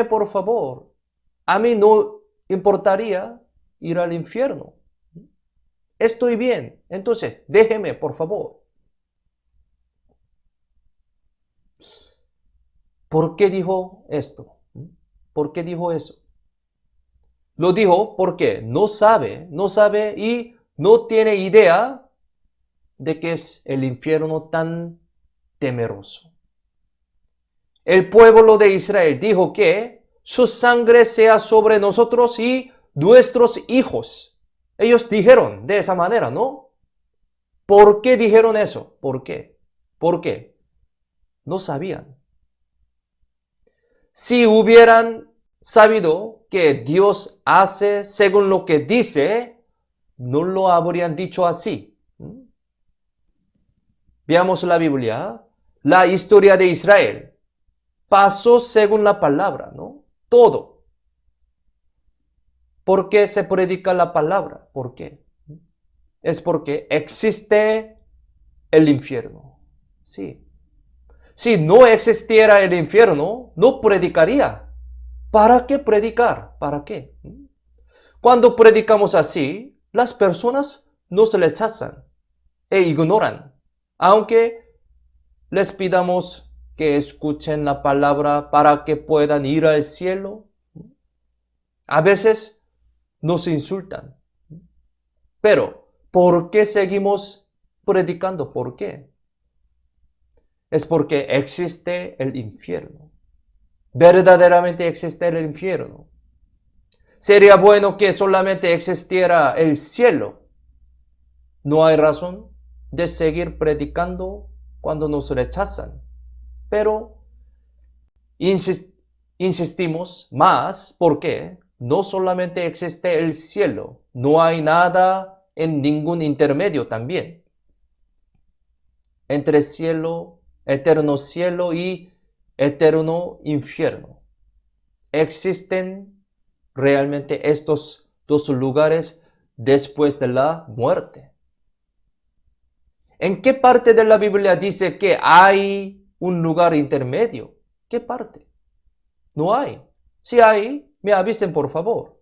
por favor. A mí no importaría ir al infierno. Estoy bien, entonces déjeme por favor. ¿Por qué dijo esto? ¿Por qué dijo eso? Lo dijo porque no sabe y no tiene idea de que es el infierno tan temeroso. El pueblo de Israel dijo que su sangre sea sobre nosotros y nuestros hijos. Ellos dijeron de esa manera, ¿no? ¿Por qué dijeron eso? ¿Por qué? ¿Por qué? No sabían. Si hubieran sabido que Dios hace según lo que dice, no lo habrían dicho así. Veamos la Biblia, la historia de Israel. Pasó según la palabra, ¿no? Todo. ¿Por qué se predica la palabra? ¿Por qué? Es porque existe el infierno. Sí. Si no existiera el infierno, no predicaría. ¿Para qué predicar? ¿Para qué? Cuando predicamos así, las personas nos rechazan e ignoran, aunque les pidamos que escuchen la palabra para que puedan ir al cielo. A veces nos insultan. Pero, ¿por qué seguimos predicando? ¿Por qué? Es porque existe el infierno. Verdaderamente existe el infierno. Sería bueno que solamente existiera el cielo. No hay razón de seguir predicando cuando nos rechazan. Pero insistimos más porque no solamente existe el cielo, no hay nada en ningún intermedio también. Entre eterno cielo y eterno infierno. Existen realmente estos dos lugares después de la muerte. ¿En qué parte de la Biblia dice que hay un lugar intermedio? ¿Qué parte? No hay. Si hay, me avisen por favor.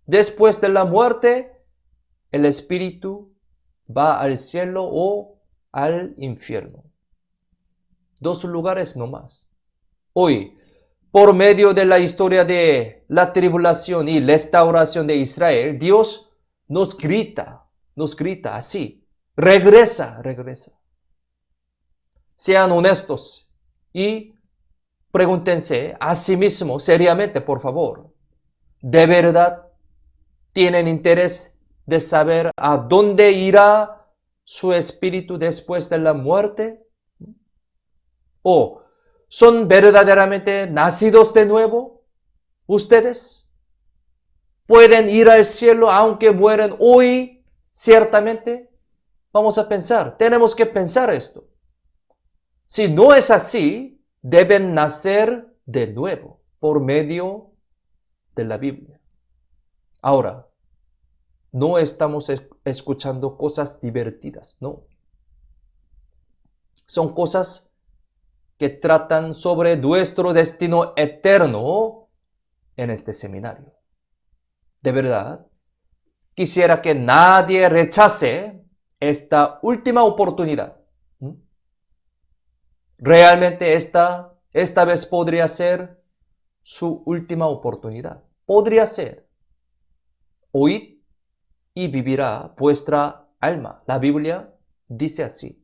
Después de la muerte, el espíritu va al cielo o al infierno. Dos lugares nomás. Hoy, por medio de la historia de la tribulación y restauración de Israel, Dios nos grita así. Regresa. Sean honestos y pregúntense a sí mismos seriamente, por favor. ¿De verdad tienen interés de saber a dónde irá su espíritu después de la muerte? ¿O son verdaderamente nacidos de nuevo? ¿Ustedes pueden ir al cielo aunque mueran hoy? Ciertamente. Vamos a pensar, tenemos que pensar esto. Si no es así, deben nacer de nuevo por medio de la Biblia. Ahora, no estamos escuchando cosas divertidas, no. Son cosas que tratan sobre nuestro destino eterno en este seminario. De verdad, quisiera que nadie rechace esta última oportunidad. Realmente esta vez podría ser su última oportunidad. Podría ser. Oíd y vivirá vuestra alma. La Biblia dice así.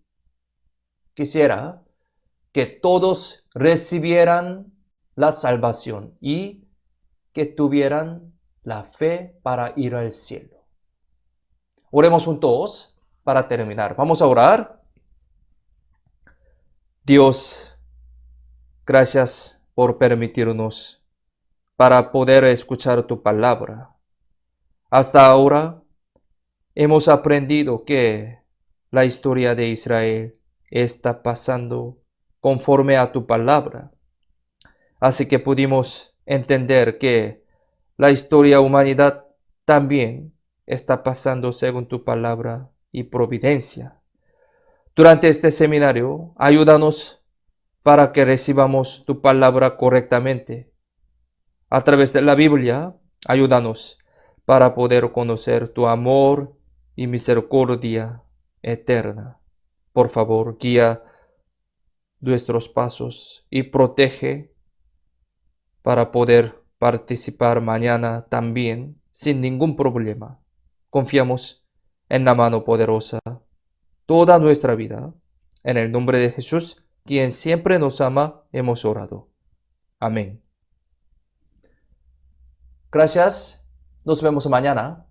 Quisiera que todos recibieran la salvación y que tuvieran la fe para ir al cielo. Oremos juntos para terminar. Vamos a orar. Dios, gracias por permitirnos para poder escuchar tu palabra. Hasta ahora hemos aprendido que la historia de Israel está pasando conforme a tu palabra. Así que pudimos entender que la historia de la humanidad también está pasando según tu palabra y providencia. Durante este seminario, ayúdanos para que recibamos tu palabra correctamente. A través de la Biblia, ayúdanos para poder conocer tu amor y misericordia eterna. Por favor, guía nuestros pasos y protege para poder participar mañana también sin ningún problema. Confiamos en la mano poderosa toda nuestra vida. En el nombre de Jesús, quien siempre nos ama, hemos orado. Amén. Gracias. Nos vemos mañana.